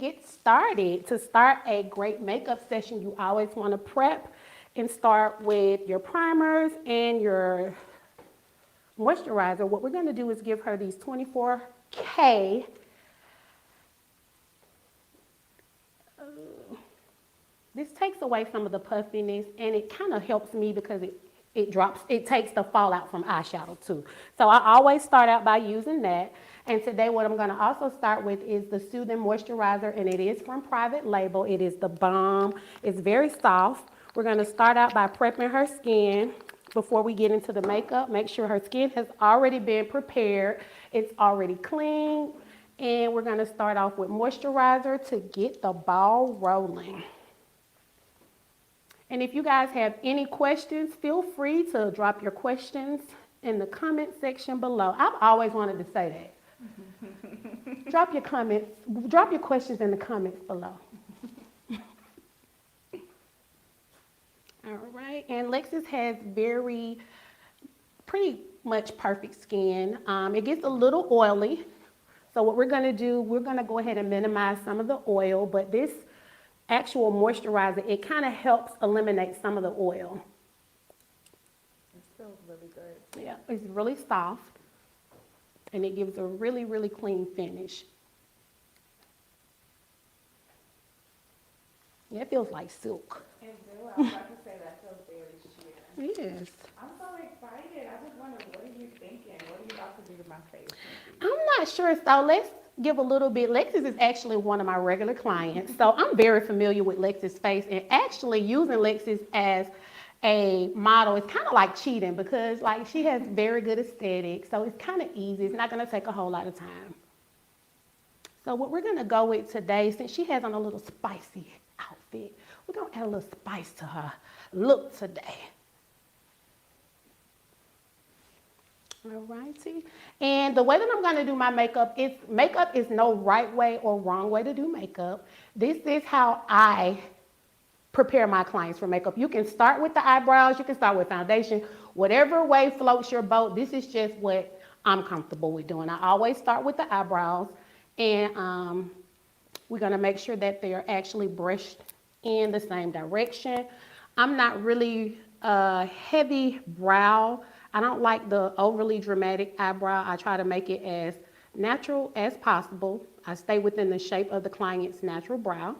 get started, to start a great makeup session, you always want to prep and start with your primers and your moisturizer. What we're going to do is give her these 24K this takes away some of the puffiness, and it kind of helps me because it takes the fallout from eyeshadow too. So I always start out by using that. And today what I'm gonna also start with is the Soothing Moisturizer, and it is from Private Label. It is the Balm. It's very soft. We're gonna start out by prepping her skin before we get into the makeup. Make sure her skin has already been prepared. It's already clean. And we're gonna start off with moisturizer to get the ball rolling. And if you guys have any questions, feel free to drop your questions in the comment section below. I've always wanted to say that. Drop your questions in the comments below. All right, and Lexis has pretty much perfect skin. It gets a little oily. So what we're gonna do, we're gonna go ahead and minimize some of the oil, but this actual moisturizer, it kind of helps eliminate some of the oil. It feels really good. Yeah, it's really soft, and it gives a really, really clean finish. Yeah, it feels like silk. It do. I was about to say that feels very sheer. Yes. I'm so excited. I just wonder, what are you thinking? What are you about to do to my face? I'm not sure, so let's give a little bit. Lexis is actually one of my regular clients, so I'm very familiar with Lexis' face, and actually using Lexis as a model is kind of like cheating because like she has very good aesthetics, so it's kind of easy. It's not going to take a whole lot of time. So what we're going to go with today, since she has on a little spicy outfit, we're going to add a little spice to her look today. All righty. And the way that I'm going to do my makeup is no right way or wrong way to do makeup. This is how I prepare my clients for makeup. You can start with the eyebrows. You can start with foundation. Whatever way floats your boat, this is just what I'm comfortable with doing. I always start with the eyebrows, and we're going to make sure that they're actually brushed in the same direction. I'm not really heavy brow. I don't like the overly dramatic eyebrow. I try to make it as natural as possible. I stay within the shape of the client's natural brow.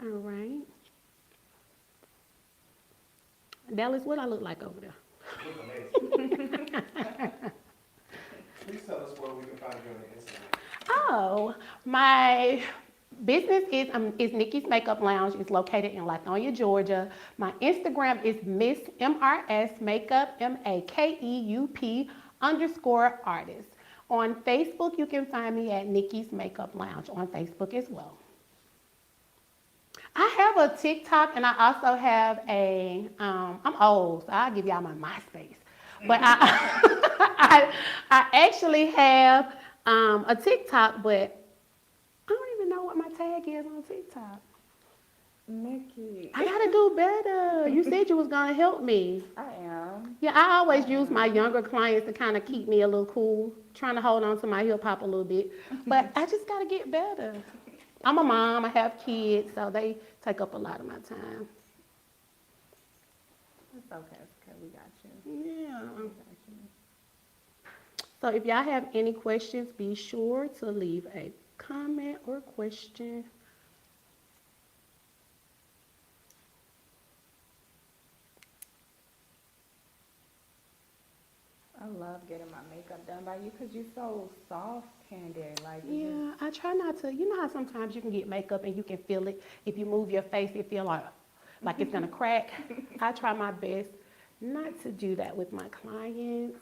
All right. Dallas, what I look like over there? You look amazing. Please tell us where we can find you on the Instagram. Oh, my business is Nikki's Makeup Lounge. It's located in Lithonia, Georgia. My Instagram is Miss MRS Makeup, MAKEUP _artist. On Facebook, you can find me at Nikki's Makeup Lounge on Facebook as well. I have a TikTok, and I also have I'm old, so I'll give y'all my MySpace. But I actually have a TikTok, but I don't even know what my tag is on TikTok. Nikki. I gotta do better. You said you was gonna help me. I am. Yeah, I always use my younger clients to kind of keep me a little cool, trying to hold on to my hip hop a little bit. But I just gotta get better. I'm a mom, I have kids, so they take up a lot of my time. It's okay, we got you. Yeah. We got you. So if y'all have any questions, be sure to leave a comment or question. I love getting my makeup done by you because you're so soft-handed. Like, Yeah, I try not to. You know how sometimes you can get makeup and you can feel it. If you move your face, it feel like it's gonna crack. I try my best not to do that with my clients.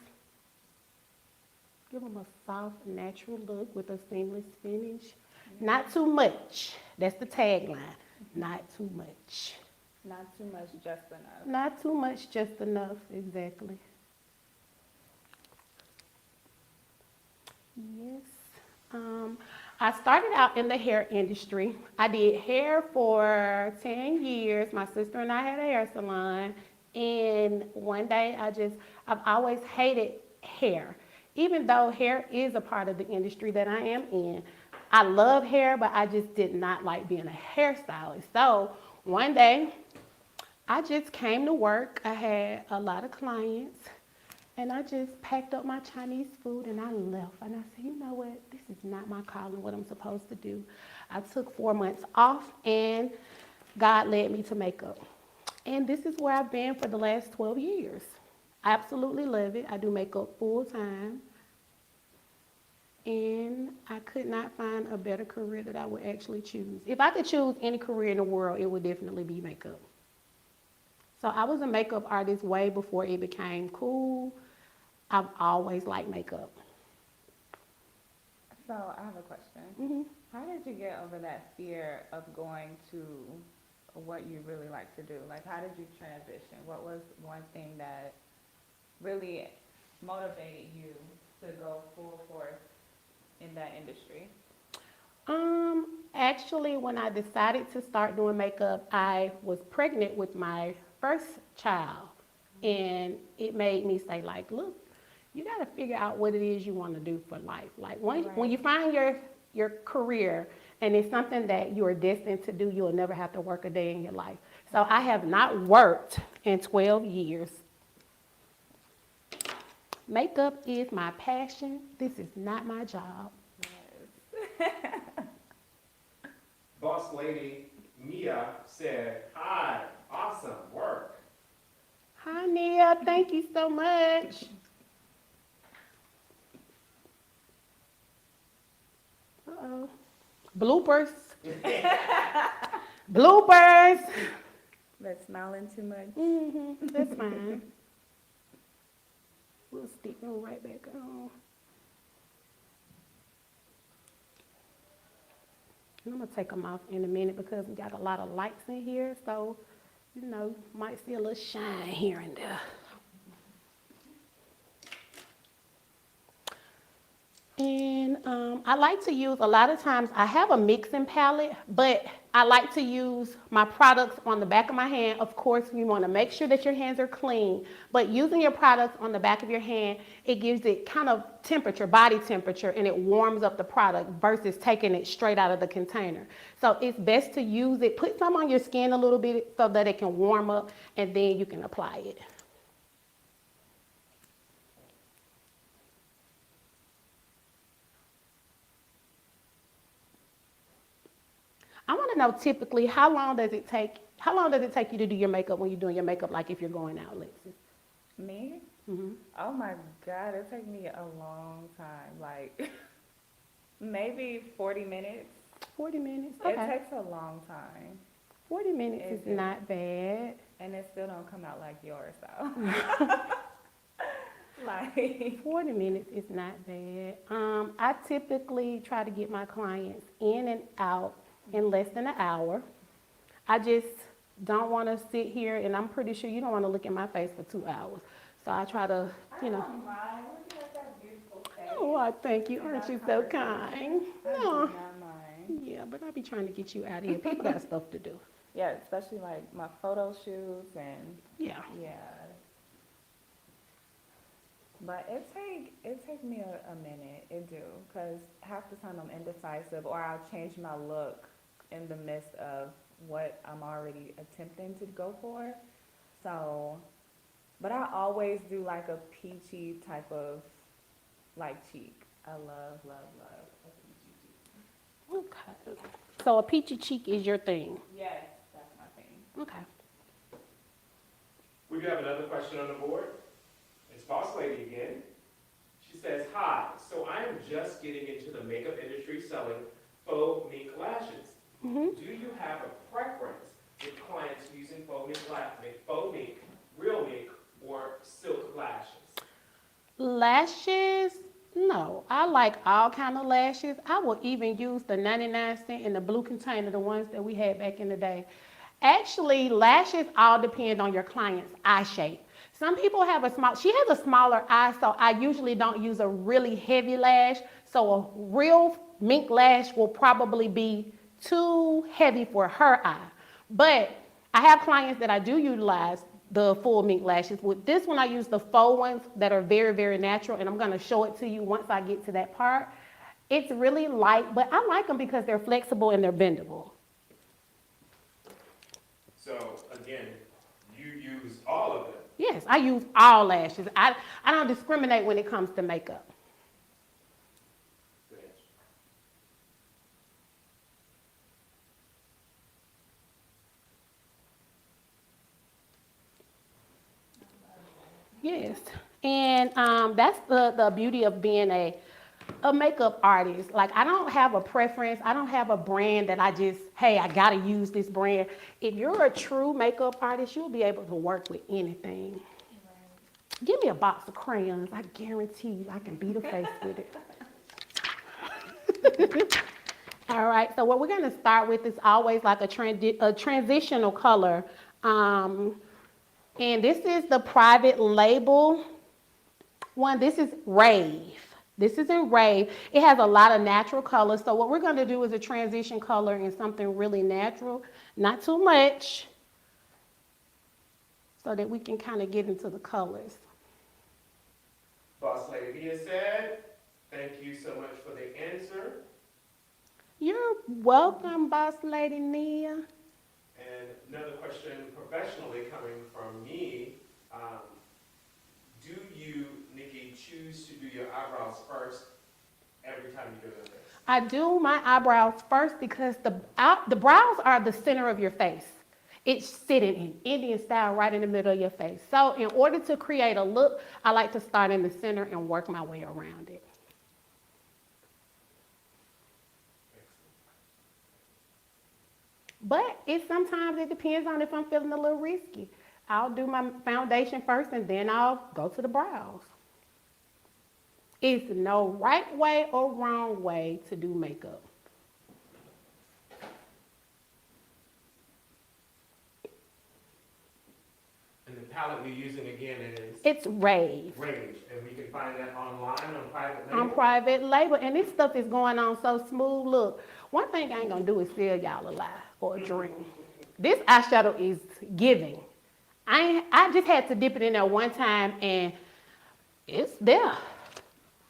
Give them a soft, natural look with a seamless finish. Not too much. That's the tagline. Not too much. not too much, just enough. Not too much, just enough. Exactly. Yes. I started out in the hair industry. I did hair for 10 years. My sister and I had a hair salon. And one day I've always hated hair. even though hair is a part of the industry that I am in, I love hair, but I just did not like being a hairstylist. So one day, I just came to work. I had a lot of clients, and I just packed up my Chinese food and I left. And I said, you know what? This is not my calling, what I'm supposed to do. I took 4 months off, and God led me to makeup. And this is where I've been for the last 12 years. I absolutely love it. I do makeup full time. And I could not find a better career that I would actually choose. If I could choose any career in the world, it would definitely be makeup. So I was a makeup artist way before it became cool. I've always liked makeup. So I have a question. Hmm. How did you get over that fear of going to what you really like to do? Like, how did you transition? What was one thing that really motivated you to go full force in that industry? Actually, when I decided to start doing makeup, I was pregnant with my first child. And it made me say, like, look, you got to figure out what it is you want to do for life. Like, when you find your career and it's something that you are destined to do, you'll never have to work a day in your life. So I have not worked in 12 years. Makeup is my passion. This is not my job. Yes. Boss lady Mia said, hi, awesome work. Hi, Nia. Thank you so much. Uh-oh. Bloopers. Bloopers. That's smiling too much. That's fine. We'll stick them right back on. And I'm going to take them off in a minute because we got a lot of lights in here. So, you know, might see a little shine here and there. And I like to use, a lot of times, I have a mixing palette, but I like to use my products on the back of my hand. Of course, you want to make sure that your hands are clean, but using your products on the back of your hand, it gives it kind of temperature, body temperature, and it warms up the product versus taking it straight out of the container. So it's best to use it, put some on your skin a little bit so that it can warm up, and then you can apply it. I want to know typically how long does it take you to do your makeup when you're doing your makeup, like if you're going out, Lexus? Me? Mm-hmm. Oh my God, it took me a long time. Like, maybe 40 minutes. 40 minutes? Okay. It takes a long time. 40 minutes is not bad. And it still don't come out like yours, though. Like, 40 minutes is not bad. I typically try to get my clients in and out in less than an hour. I just don't want to sit here, and I'm pretty sure you don't want to look at my face for 2 hours. So I try to, you know. I don't mind. Look at that beautiful face. Oh, I thank you. Aren't you so kind? I do No. not mind. Yeah, but I be trying to get you out of here. People got stuff to do. Yeah, especially like my photo shoots and Yeah. yeah. But it take me a minute, it do, because half the time I'm indecisive or I'll change my look in the midst of what I'm already attempting to go for. So, but I always do like a peachy type of like cheek. I love a peachy cheek. Okay. So a peachy cheek is your thing. Yes, that's my thing. Okay. We do have another question on the board. It's Boss Lady again. She says, hi, so I am just getting into the makeup industry selling faux mink lashes. Mm-hmm. Do you have a preference with clients using faux mink, real mink, or silk lashes? Lashes? No, I like all kind of lashes. I will even use the 99-cent in the blue container, the ones that we had back in the day. Actually, lashes all depend on your client's eye shape. Some people have she has a smaller eye, so I usually don't use a really heavy lash. So a real mink lash will probably be too heavy for her eye. But I have clients that I do utilize the full mink lashes. With this one, I use the faux ones that are very, very natural, and I'm gonna show it to you once I get to that part. It's really light, but I like them because they're flexible and they're bendable. So again, you use all of them. Yes, I use all lashes. I don't discriminate when it comes to makeup. Good answer. Yes, and that's the beauty of being a makeup artist. Like, I don't have a preference. I don't have a brand that I just, hey, I gotta use this brand. If you're a true makeup artist, you'll be able to work with anything. Give me a box of crayons. I guarantee you I can beat a face with it. All right, so what we're gonna start with is always like a transitional color. And this is the private label one. This is Rave. This is in Rave. It has a lot of natural colors. So what we're gonna do is a transition color in something really natural, not too much, so that we can kind of get into the colors. Boss Lady Nia said, thank you so much for the answer. You're welcome, Boss Lady Nia. And another question professionally coming from me, do you, Nikki, choose to do your eyebrows first every time you do your face? I do my eyebrows first because the brows are the center of your face. It's sitting in Indian style right in the middle of your face. So in order to create a look, I like to start in the center and work my way around it. But sometimes it depends on if I'm feeling a little risky. I'll do my foundation first and then I'll go to the brows. It's no right way or wrong way to do makeup. And the palette we're using again is? It's Rave. Rage. And we can find that online on private label? On private label. And this stuff is going on so smooth. Look, one thing I ain't gonna do is sell y'all a lie or a dream. This eyeshadow is giving. I just had to dip it in there one time and it's there.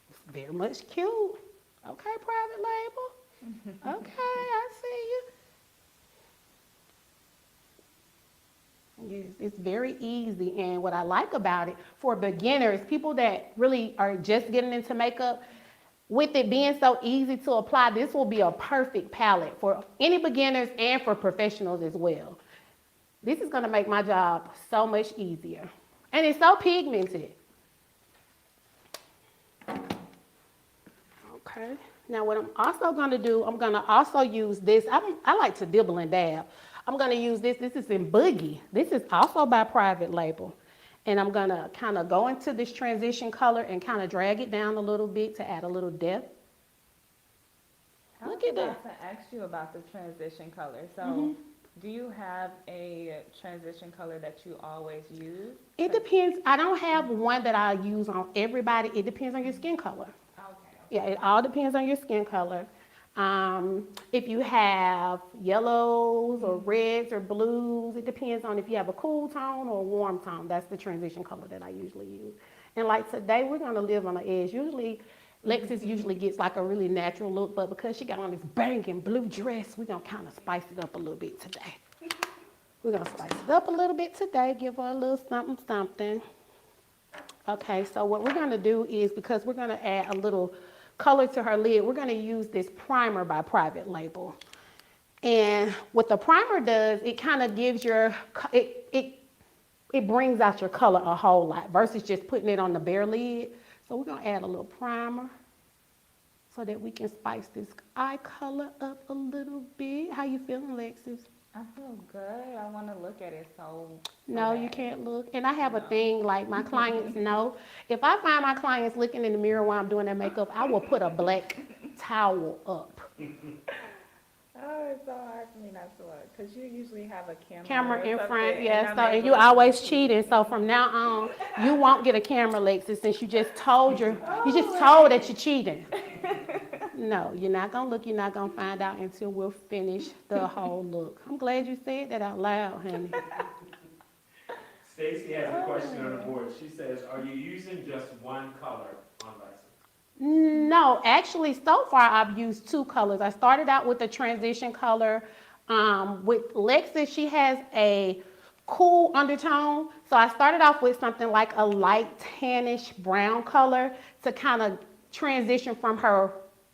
It's very much cute. Okay, private label. Okay, I see you. Yes, it's very easy, and what I like about it for beginners, people that really are just getting into makeup, with it being so easy to apply, this will be a perfect palette for any beginners and for professionals as well. This is gonna make my job so much easier. And it's so pigmented. Okay, now what I'm also gonna do, I'm gonna also use this. I like to dibble and dab. I'm gonna use this. This is in Boogie. This is also by Private Label. And I'm gonna kind of go into this transition color and kind of drag it down a little bit to add a little depth. Look at that. I was about to ask you about the transition color. So do you have a transition color that you always use? It depends. I don't have one that I use on everybody. It depends on your skin color. Okay. Yeah, it all depends on your skin color. If you have yellows or reds or blues, it depends on if you have a cool tone or a warm tone. That's the transition color that I usually use. And like today, we're gonna live on the edge. Lexus usually gets like a really natural look, but because she got on this banging blue dress, we're gonna kind of spice it up a little bit today. We're gonna spice it up a little bit today, give her a little something, something. Okay, so what we're gonna do is, because we're gonna add a little color to her lid, we're gonna use this primer by Private Label. And what the primer does, it kind of gives it brings out your color a whole lot versus just putting it on the bare lid. So we're gonna add a little primer so that we can spice this eye color up a little bit. How you feeling, Lexus? I feel good. I want to look at it so No, bad. you can't look. And I have a thing, like my clients know, if I find my clients looking in the mirror while I'm doing their makeup, I will put a black towel up. Oh, it's so hard for me not to look, because you usually have a Camera or in something, front, yes. I'm So, and able you to always see. cheating. So from now on, you won't get a camera, Lexus, since you just told that you're cheating. No, you're not gonna look. You're not gonna find out until we'll finish the whole look. I'm glad you said that out loud, honey. Stacy has a question on the board. She says, are you using just one color on Lexus? No, actually, so far I've used two colors. I started out with the transition color. With Lexus, she has a cool undertone. So I started off with something like a light tannish brown color to kind of transition from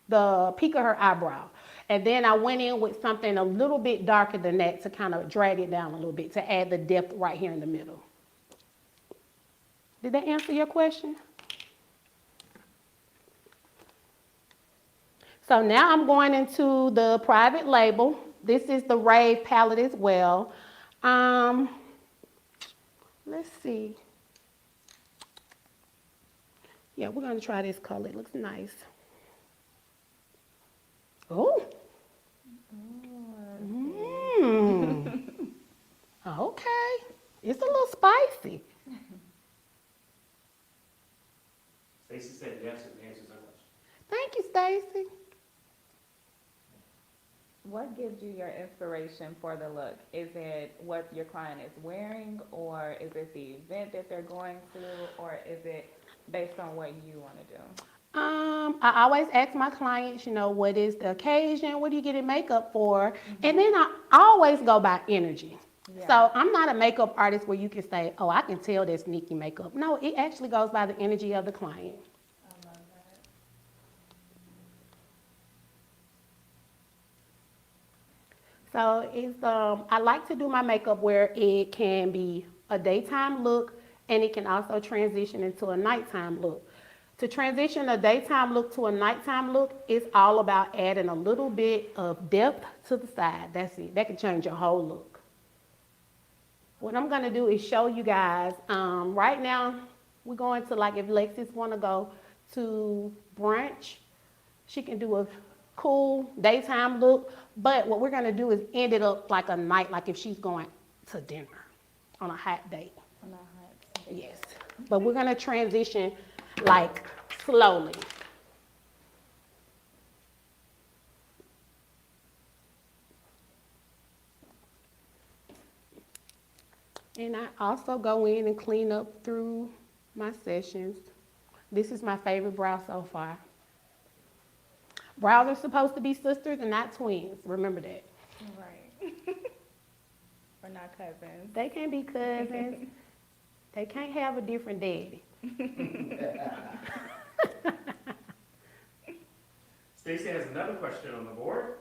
the peak of her eyebrow. And then I went in with something a little bit darker than that to kind of drag it down a little bit to add the depth right here in the middle. Did that answer your question? So now I'm going into the private label. This is the Rave palette as well. Let's see. Yeah, we're gonna try this color. It looks nice. Oh. Okay. It's a little spicy. Stacy said yes, it answers her question. Thank you, Stacy. What gives you your inspiration for the look? Is it what your client is wearing, or is it the event that they're going to, or is it based on what you want to do? I always ask my clients, what is the occasion? What are you getting makeup for? And then I always go by energy. Yeah. So I'm not a makeup artist where you can say, oh, I can tell that's Nikki makeup. No, it actually goes by the energy of the client. I love that. So it's I like to do my makeup where it can be a daytime look and it can also transition into a nighttime look. To transition a daytime look to a nighttime look, it's all about adding a little bit of depth to the side. That's it. That can change your whole look. What I'm gonna do is show you guys. Right now, we're going to, like, if Lexus wanna go to brunch, she can do a cool daytime look. But what we're gonna do is end it up like a night, like if she's going to dinner on a hot date. On a hot day. Yes. But we're gonna transition like slowly. And I also go in and clean up through my sessions. This is my favorite brow so far. Brows are supposed to be sisters and not twins. Remember that. Right. We're not cousins. They can't be cousins. They can't have a different daddy. Stacy has another question on the board.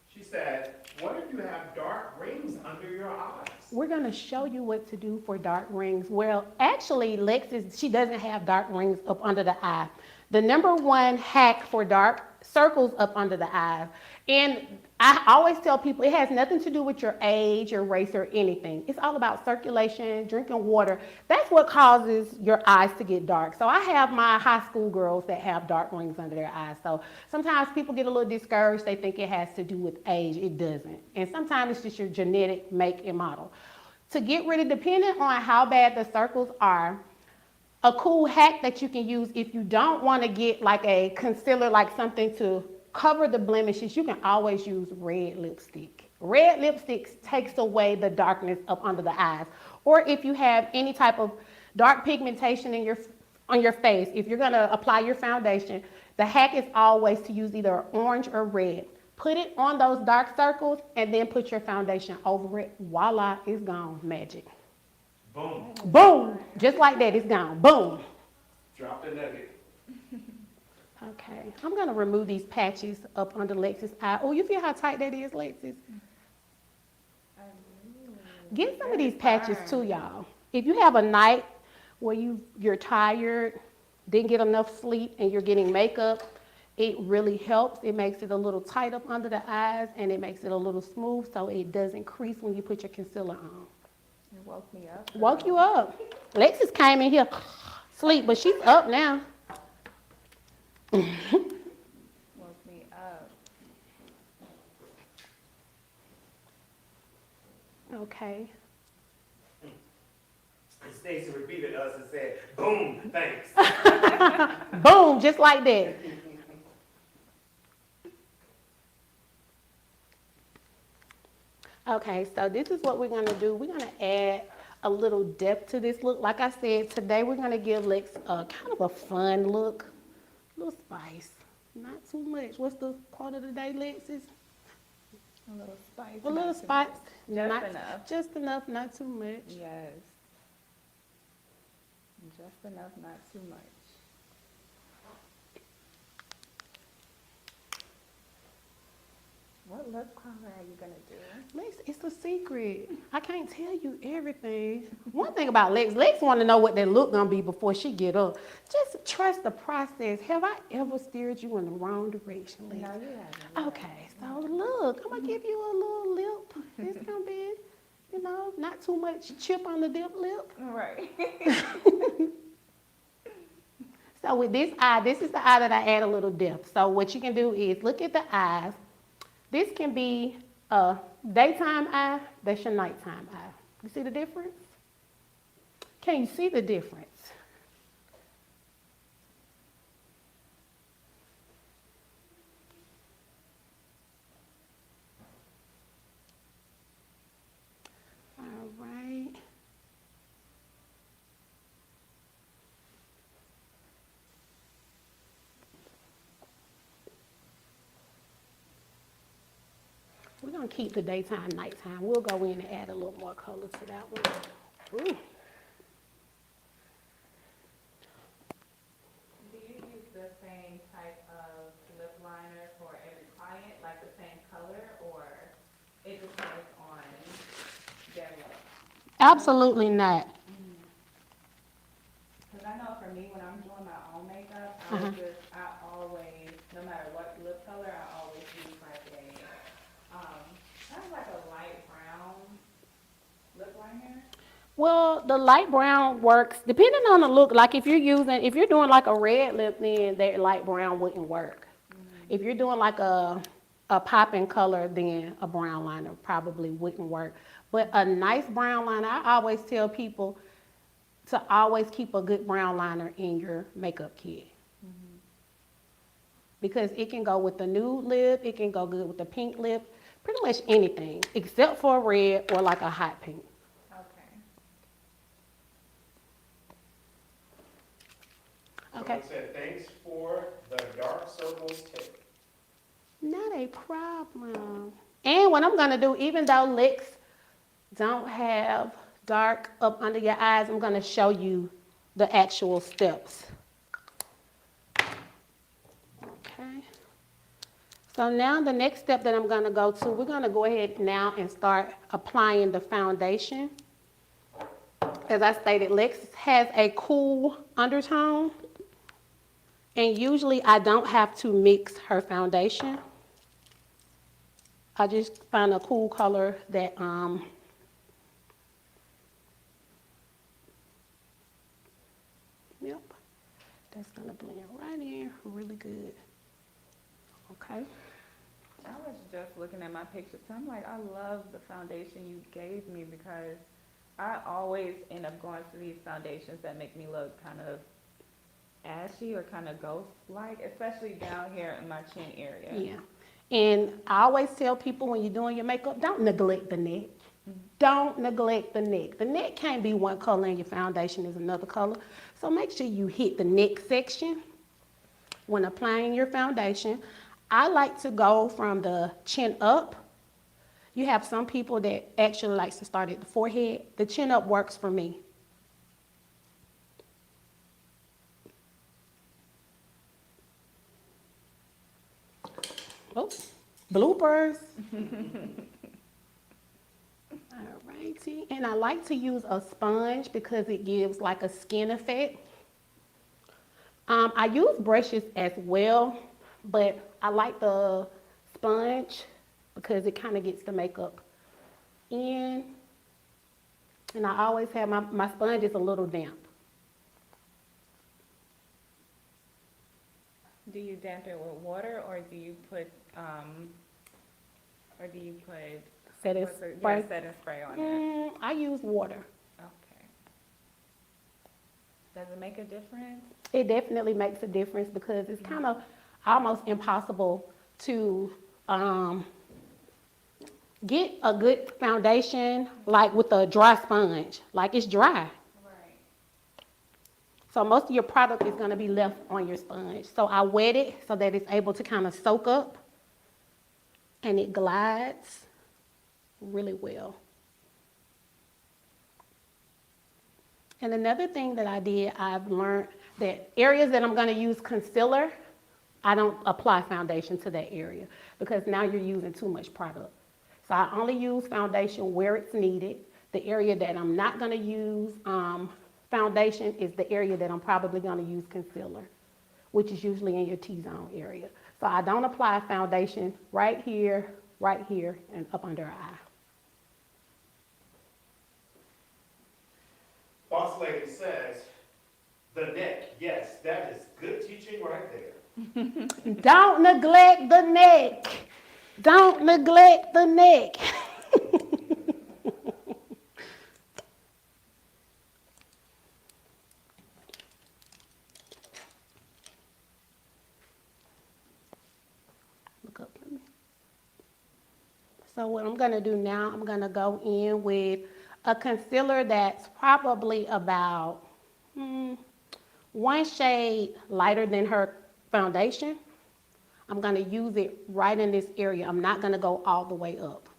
She said, what if you have dark rings under your eyes? We're going to show you what to do for dark rings. Well, actually, Lexus, she doesn't have dark rings up under the eye. The number one hack for dark circles up under the eye. And I always tell people it has nothing to do with your age, your race, or anything. It's all about circulation, drinking water. That's what causes your eyes to get dark. So I have my high school girls that have dark rings under their eyes. So sometimes people get a little discouraged. They think it has to do with age. It doesn't. And sometimes it's just your genetic make and model. To get rid of, depending on how bad the circles are, a cool hack that you can use if you don't want to get like a concealer, like something to cover the blemishes, you can always use red lipstick. Red lipstick takes away the darkness up under the eyes. Or if you have any type of dark pigmentation on your face, if you're going to apply your foundation, the hack is always to use either orange or red. Put it on those dark circles and then put your foundation over it. Voila, it's gone. Magic. Boom. Boom. Just like that, it's gone. Boom. Drop the nugget. Okay, I'm gonna remove these patches up under Lexus' eye. Oh, you feel how tight that is, Lexus? Get some of these patches too, y'all. If you have a night where you're tired, didn't get enough sleep, and you're getting makeup, it really helps. It makes it a little tight up under the eyes, and it makes it a little smooth so it doesn't crease when you put your concealer on. It woke me up. Woke you up. Lexus came in here sleep, but she's up now. Woke me up. Okay. Stacy repeated us and said, boom, thanks. Boom, just like that. Okay, so this is what we're gonna do. We're gonna add a little depth to this look. Like I said, today we're gonna give Lex a kind of a fun look, a little spice, not too much. What's the quote of the day, Lexis? A little spice. A little not too spice, much. Just enough. just enough, not too much. Yes. Just enough, not too much. What lip color are you gonna do? Lex, it's a secret. I can't tell you everything. One thing about Lex want to know what that look gonna be before she get up. Just trust the process. Have I ever steered you in the wrong direction, Lex? No, you haven't. Okay, so look, I'm gonna give you a little lip. It's gonna be, not too much chip on the dip lip. Right. So with this eye, this is the eye that I add a little depth. So what you can do is look at the eyes. This can be a daytime eye, that's your nighttime eye. You see the difference? Can you see the difference? All right. We're gonna keep the daytime, nighttime. We'll go in and add a little more color to that one. Ooh. Do you use the same type of lip liner for every client, like the same color, or it depends on their look? Absolutely not. Because I know for me, when I'm doing my own makeup, Uh-huh. I always, no matter what lip color, I always use like kind of like a light brown lip liner. Well, the light brown works depending on the look. Like if you're doing like a red lip, then that light brown wouldn't work. If you're doing like a popping color, then a brown liner probably wouldn't work. But a nice brown liner, I always tell people to always keep a good brown liner in your makeup kit. Because it can go with the nude lip, it can go good with the pink lip, pretty much anything, except for a red or like a hot pink. Okay. Someone said, thanks for the dark circles tip. Not a problem. And what I'm gonna do, even though Lex don't have dark up under your eyes, I'm gonna show you the actual steps. Okay. So now the next step that I'm gonna go to, we're gonna go ahead now and start applying the foundation. As I stated, Lex has a cool undertone. And usually I don't have to mix her foundation. I just find a cool color that yep, that's gonna blend right in really good. Okay. I was just looking at my pictures. I'm like, I love the foundation you gave me because I always end up going for these foundations that make me look kind of ashy or kind of ghost-like, especially down here in my chin area. Yeah. And I always tell people when you're doing your makeup, don't neglect the neck. Don't neglect the neck. The neck can't be one color and your foundation is another color. So make sure you hit the neck section when applying your foundation. I like to go from the chin up. You have some people that actually likes to start at the forehead. The chin up works for me. Oh, bloopers. Alrighty, and I like to use a sponge because it gives like a skin effect. I use brushes as well, but I like the sponge because it kind of gets the makeup in. And I always have my sponge is a little damp. Do you dampen it with water or do you put Setting spray. setting spray on it? I use water. Okay. Does it make a difference? It definitely makes a difference because it's kind of almost impossible to Get a good foundation, like with a dry sponge, like it's dry. Right. So most of your product is gonna be left on your sponge. So I wet it so that it's able to kind of soak up and it glides really well. And another thing that I did, I've learned that areas that I'm gonna use concealer, I don't apply foundation to that area because now you're using too much product. So I only use foundation where it's needed. The area that I'm not gonna use foundation is the area that I'm probably gonna use concealer, which is usually in your T-zone area. So I don't apply foundation right here, and up under our eye. Boss lady says, the neck, yes, that is good teaching right there. Don't neglect the neck. Don't neglect the neck. Look up for me. So what I'm gonna do now, I'm gonna go in with a concealer that's probably about one shade lighter than her foundation. I'm gonna use it right in this area. I'm not gonna go all the way up.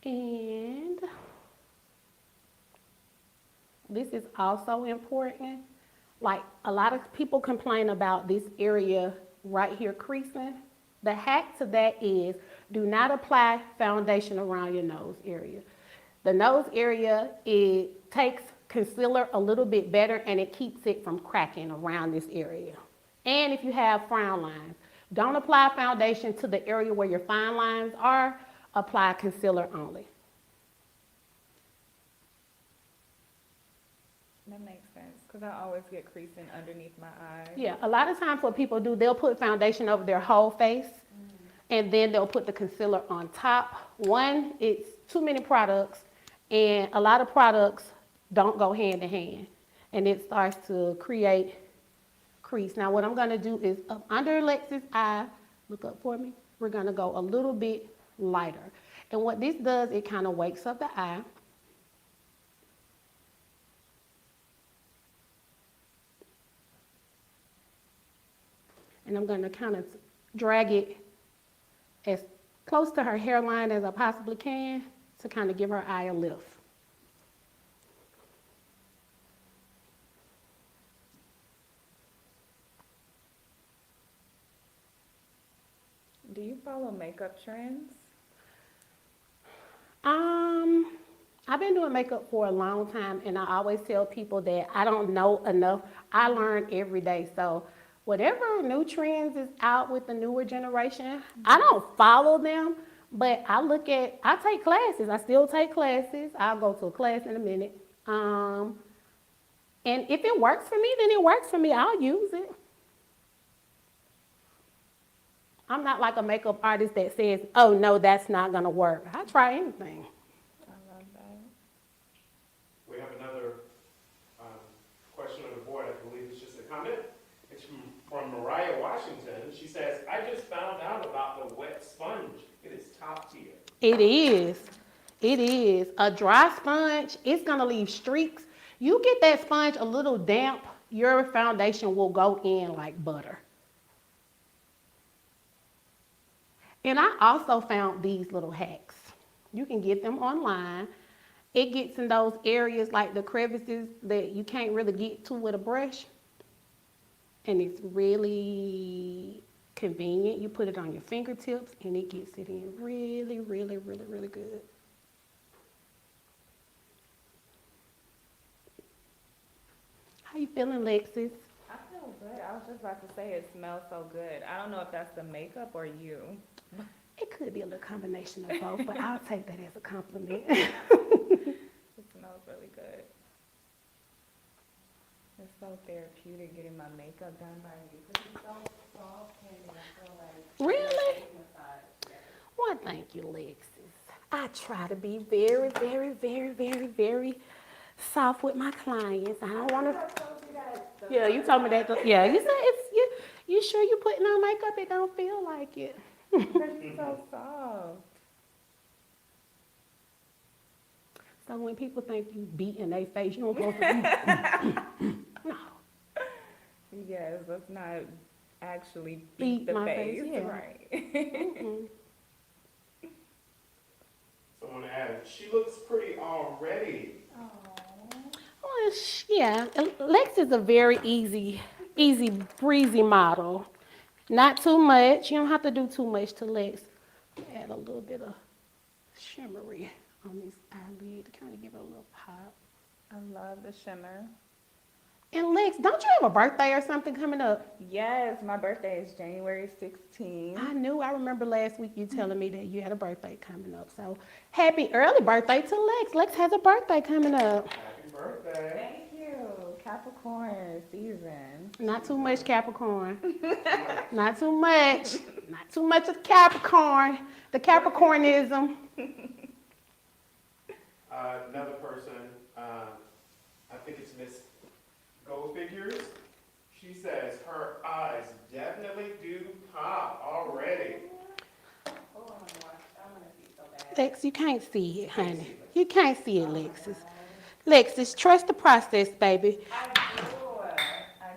And this is also important. Like a lot of people complain about this area right here creasing. The hack to that is do not apply foundation around your nose area. The nose area, it takes concealer a little bit better and it keeps it from cracking around this area. And if you have frown lines, don't apply foundation to the area where your fine lines are. Apply concealer only. That makes sense, because I always get creasing underneath my eyes. Yeah, a lot of times what people do, they'll put foundation over their whole face and then they'll put the concealer on top. One, it's too many products and a lot of products don't go hand in hand and it starts to create crease. Now what I'm gonna do is up under Lexi's eye, look up for me, we're gonna go a little bit lighter. And what this does, it kind of wakes up the eye. And I'm gonna kind of drag it as close to her hairline as I possibly can to kind of give her eye a lift. Do you follow makeup trends? I've been doing makeup for a long time and I always tell people that I don't know enough. I learn every day. So whatever new trends is out with the newer generation, I don't follow them, but I take classes. I still take classes. I'll go to a class in a minute. And if it works for me, then it works for me. I'll use it. I'm not like a makeup artist that says, oh no, that's not gonna work. I try anything. I love that. We have another question on the board, I believe it's just a comment. It's from Mariah Washington. She says, I just found out about the wet sponge. It is top tier. It is. It is. A dry sponge, it's gonna leave streaks. You get that sponge a little damp, your foundation will go in like butter. And I also found these little hacks. You can get them online. It gets in those areas like the crevices that you can't really get to with a brush. And it's really convenient. You put it on your fingertips and it gets it in really, really, really, really good. How you feeling, Lexis? I feel good. I was just about to say it smells so good. I don't know if that's the makeup or you. It could be a little combination of both, but I'll take that as a compliment. It smells really good. It's so therapeutic getting my makeup done by you because it's so soft and I feel like Really? massage. Yes. Well, thank you, Lexus. I try to be very, very, very, very, very soft with my clients. I don't want to. I told you that. Yeah, you told me that. Yeah, you said it's you. You sure you putting on makeup? It don't feel like it. Because it's so soft. So when people think you beating their face, you don't supposed to be. No. Yes, let's not actually Beat beat the my face. face, yeah. Right. Mm-mm. Someone added, she looks pretty already. Well, yeah, Lex is a very easy, breezy model. Not too much. You don't have to do too much to Lex. Add a little bit of shimmery on this eyelid to kind of give it a little pop. I love the shimmer. And Lex, don't you have a birthday or something coming up? Yes, my birthday is January 16th. I remember last week you telling me that you had a birthday coming up. So happy early birthday to Lex. Lex has a birthday coming up. Happy birthday. Thank you. Capricorn season. Not too much Capricorn. Not too much. Not too much of Capricorn. The Capricornism. Another person, I think it's Miss Go Figures. She says her eyes definitely do pop already. Oh, I want to see so bad. Lex, you can't see it, honey. You can't see it, Lexus. Lexus, trust the process, baby. I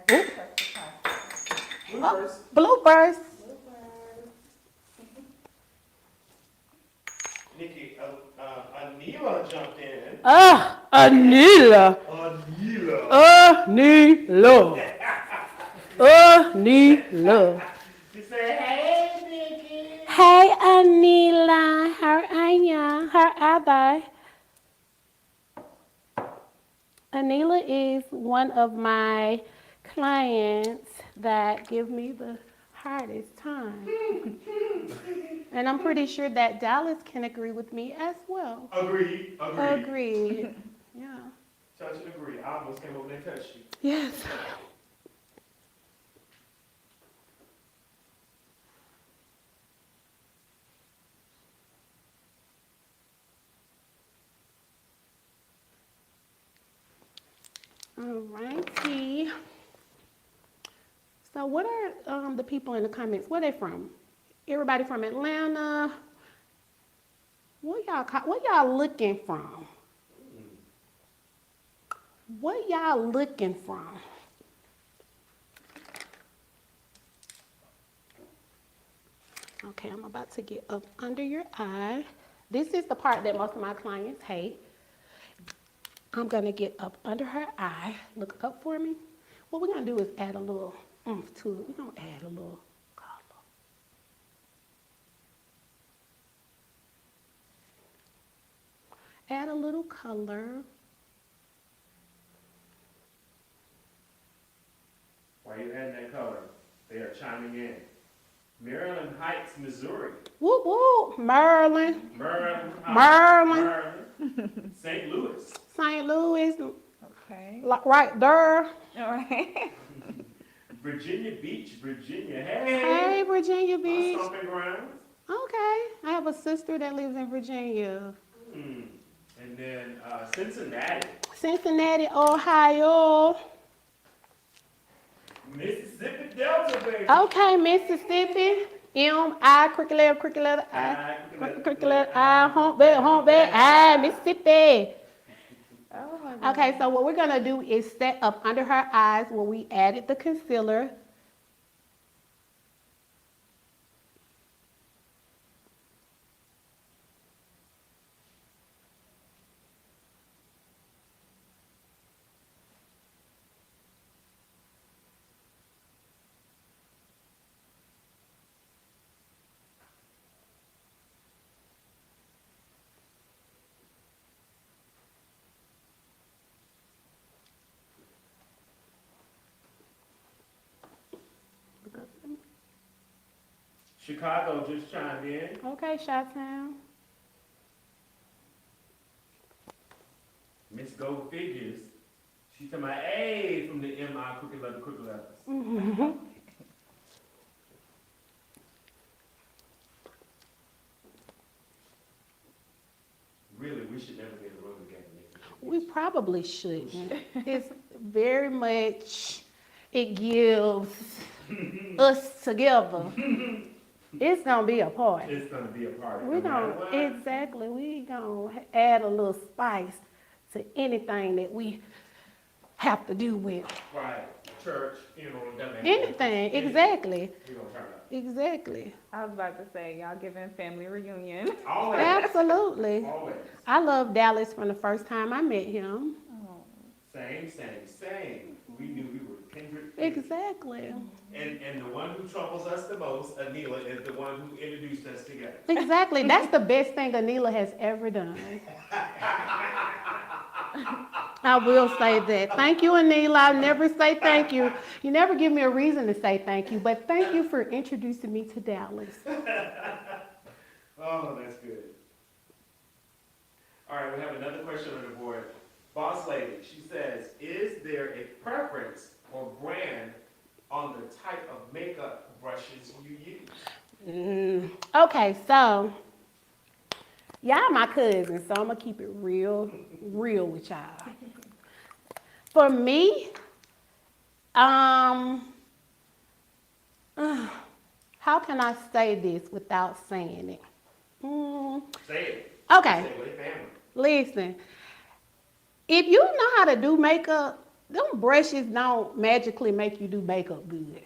do trust the process. Bloopers. Bloopers. Nikki, Anila jumped in. Anila. Anila. Anila. Anila. She said, hey, Nikki. Hey, Anila. How are ya? How are they? Anila is one of my clients that give me the hardest time. And I'm pretty sure that Dallas can agree with me as well. Agreed. Agreed. Yeah. Touch and agree. I almost came over there and touched you. Yes. All righty. So what are the people in the comments? Where they from? Everybody from Atlanta? What y'all looking from? What y'all looking from? Okay, I'm about to get up under your eye. This is the part that most of my clients hate. I'm gonna get up under her eye. Look up for me. What we're gonna do is add a little oomph to it. We're gonna add a little color. Add a little color. Why are you adding that color? They are chiming in. Maryland Heights, Missouri. Whoop whoop, Maryland, Maryland Heights. Maryland, St. Louis. St. Louis, Okay. right there. All right. Virginia Beach, Virginia. Hey, Hey. Virginia My Beach. stomping grounds. Okay, I have a sister that lives in Virginia. And then Cincinnati. Cincinnati, Ohio. Mississippi Delta, baby. Okay, Mississippi. M-I, crooked letter I. Crooked letter I, hump back, I, Mississippi. Oh my God. Okay, so what we're gonna do is set up under her eyes where we added the concealer. Chicago just chimed in. Okay, Chi-Town. Miss Go Figures. She's talking about A from the MI crooked letters. Really, we should never be in a room together, Nikki. We probably shouldn't. It's very much, it gives us together. It's gonna be a party. It's gonna be a party. We no matter don't, what. exactly, we gonna add a little spice to anything that we have to do with. Right, church, funeral, doesn't matter. Anything, exactly, We gonna turn up. exactly. I was about to say, y'all giving family reunion. Always. Absolutely. Always. I love Dallas from the first time I met him. Oh. Same. We knew we were kindred. spirits. Exactly. And the one who troubles us the most, Anila, is the one who introduced us together. Exactly. That's the best thing Anila has ever done. I will say that. Thank you, Anila. I'll never say thank you. You never give me a reason to say thank you, but thank you for introducing me to Dallas. Oh, that's good. All right, we have another question on the board. Boss Lady, she says, is there a preference or brand on the type of makeup brushes you use? Okay, so y'all my cousins, so I'm gonna keep it real with y'all. For me, how can I say this without saying it? Say it. Okay, Say it with family. listen. If you know how to do makeup, them brushes don't magically make you do makeup good.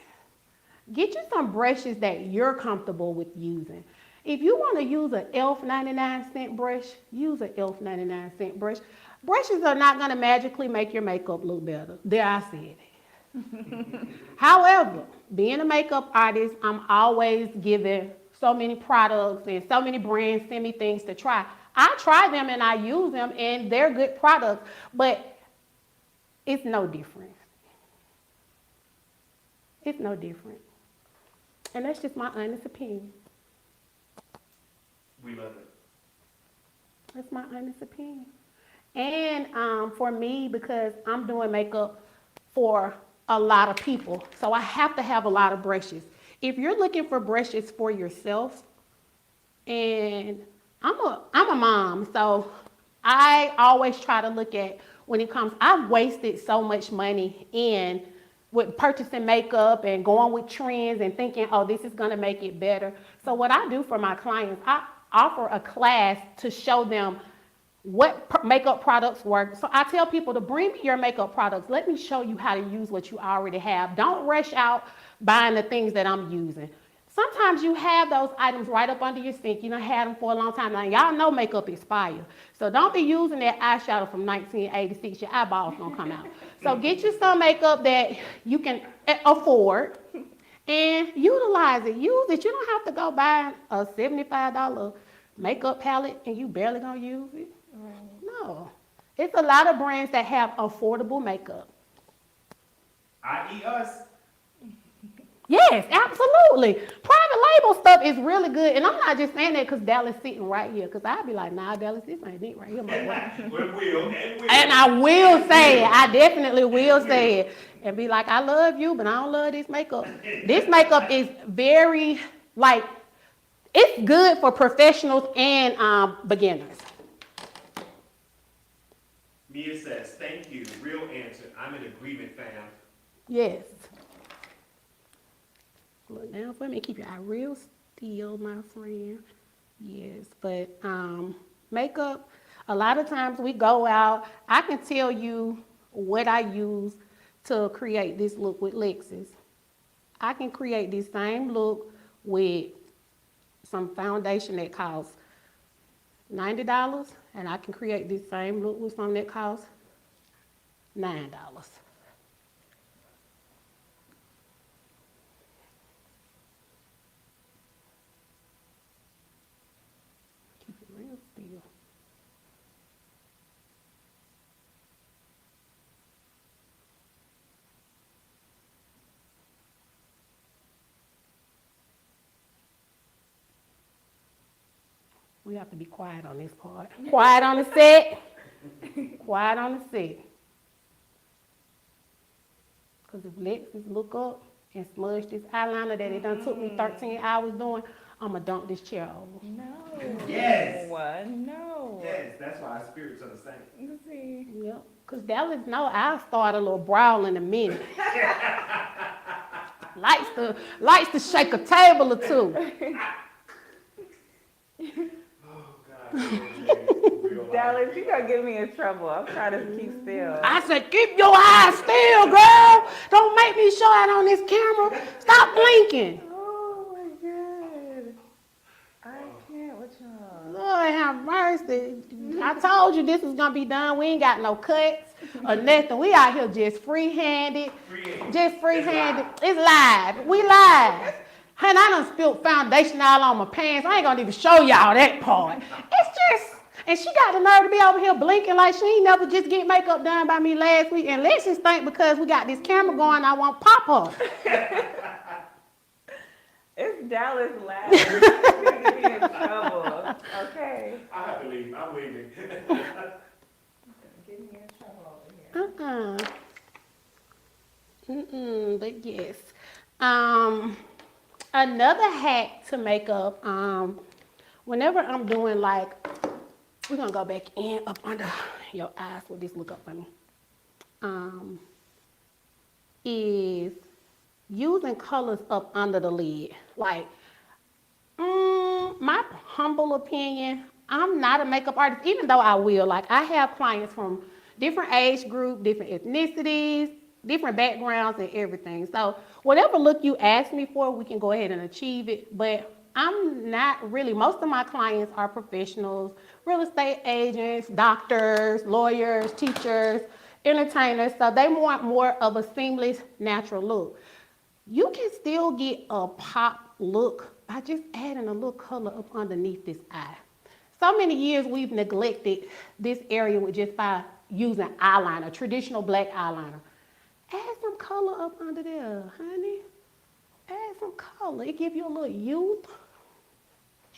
Get you some brushes that you're comfortable with using. If you want to use an e.l.f. 99-cent brush, use an e.l.f. 99-cent brush. Brushes are not going to magically make your makeup look better. There, I said it. However, being a makeup artist, I'm always giving so many products and so many brands send me things to try. I try them and I use them and they're good products, but it's no different. It's no different. And that's just my honest opinion. We love it. That's my honest opinion. And for me, because I'm doing makeup for a lot of people, so I have to have a lot of brushes. If you're looking for brushes for yourself, and I'm a mom, so I always try to look at when it comes, I've wasted so much money with purchasing makeup and going with trends and thinking, oh, this is gonna make it better. So what I do for my clients, I offer a class to show them what makeup products work. So I tell people to bring me your makeup products. Let me show you how to use what you already have. Don't rush out buying the things that I'm using. Sometimes you have those items right up under your sink. You done had them for a long time. Now, y'all know makeup expires. So don't be using that eyeshadow from 1986. Your eyeballs gonna come out. So get you some makeup that you can afford and utilize it. Use it. You don't have to go buy a $75 makeup palette and you barely gonna use it. Right. No. It's a lot of brands that have affordable makeup. I.e. us. Yes, absolutely. Private label stuff is really good. And I'm not just saying that because Dallas sitting right here. Because I'd be like, nah, Dallas, this ain't it right here. My boy. We will. And I will say it. I definitely will say it. And be like, I love you, but I don't love this makeup. This makeup is very, it's good for professionals and beginners. Mia says, thank you. Real answer. I'm in agreement, fam. Yes. Look down for me. Keep your eye real still, my friend. Yes, but makeup, a lot of times we go out. I can tell you what I use to create this look with Lexus. I can create this same look with some foundation that costs $90, and I can create this same look with something that costs $9. Keep it real still. We have to be quiet on this part. Quiet on the set. Quiet on the set. Because if Lexus look up and smudge this eyeliner that it done took me 13 hours doing, I'ma dunk this chair over. No. Yes. No. Yes, that's why our spirits are the same. You see. Yep. Because Dallas know I'll start a little brawl in a minute. likes to shake a table or two. Oh, God. Dallas, you gonna get me in trouble. I'm trying to keep still. I said, keep your eyes still, girl. Don't make me show it on this camera. Stop blinking. Oh my God. I can't with y'all. Lord have mercy. I told you this was gonna be done. We ain't got no cuts or nothing. We out here just free-handed. Just free-handed. It's live. We live. And I done spilled foundation all on my pants. I ain't gonna even show y'all that part. It's just, and she got the nerve to be over here blinking like she ain't never just get makeup done by me last week. And let's just think because we got this camera going, I won't pop her. It's Dallas laughing. It's gonna get me in trouble. Okay. I have to leave. I'm leaving. Get me in trouble over here. But yes. Another hack to makeup, whenever I'm doing like, we're gonna go back in up under your eyes with this look up for me, is using colors up under the lid. Like, my humble opinion, I'm not a makeup artist, even though I will. Like, I have clients from different age group, different ethnicities, different backgrounds and everything. So whatever look you ask me for, we can go ahead and achieve it. But I'm not really, most of my clients are professionals, real estate agents, doctors, lawyers, teachers, entertainers. So they want more of a seamless, natural look. You can still get a pop look by just adding a little color up underneath this eye. So many years we've neglected this area with just by using eyeliner, traditional black eyeliner. Add some color up under there, honey. Add some color. It gives you a little youth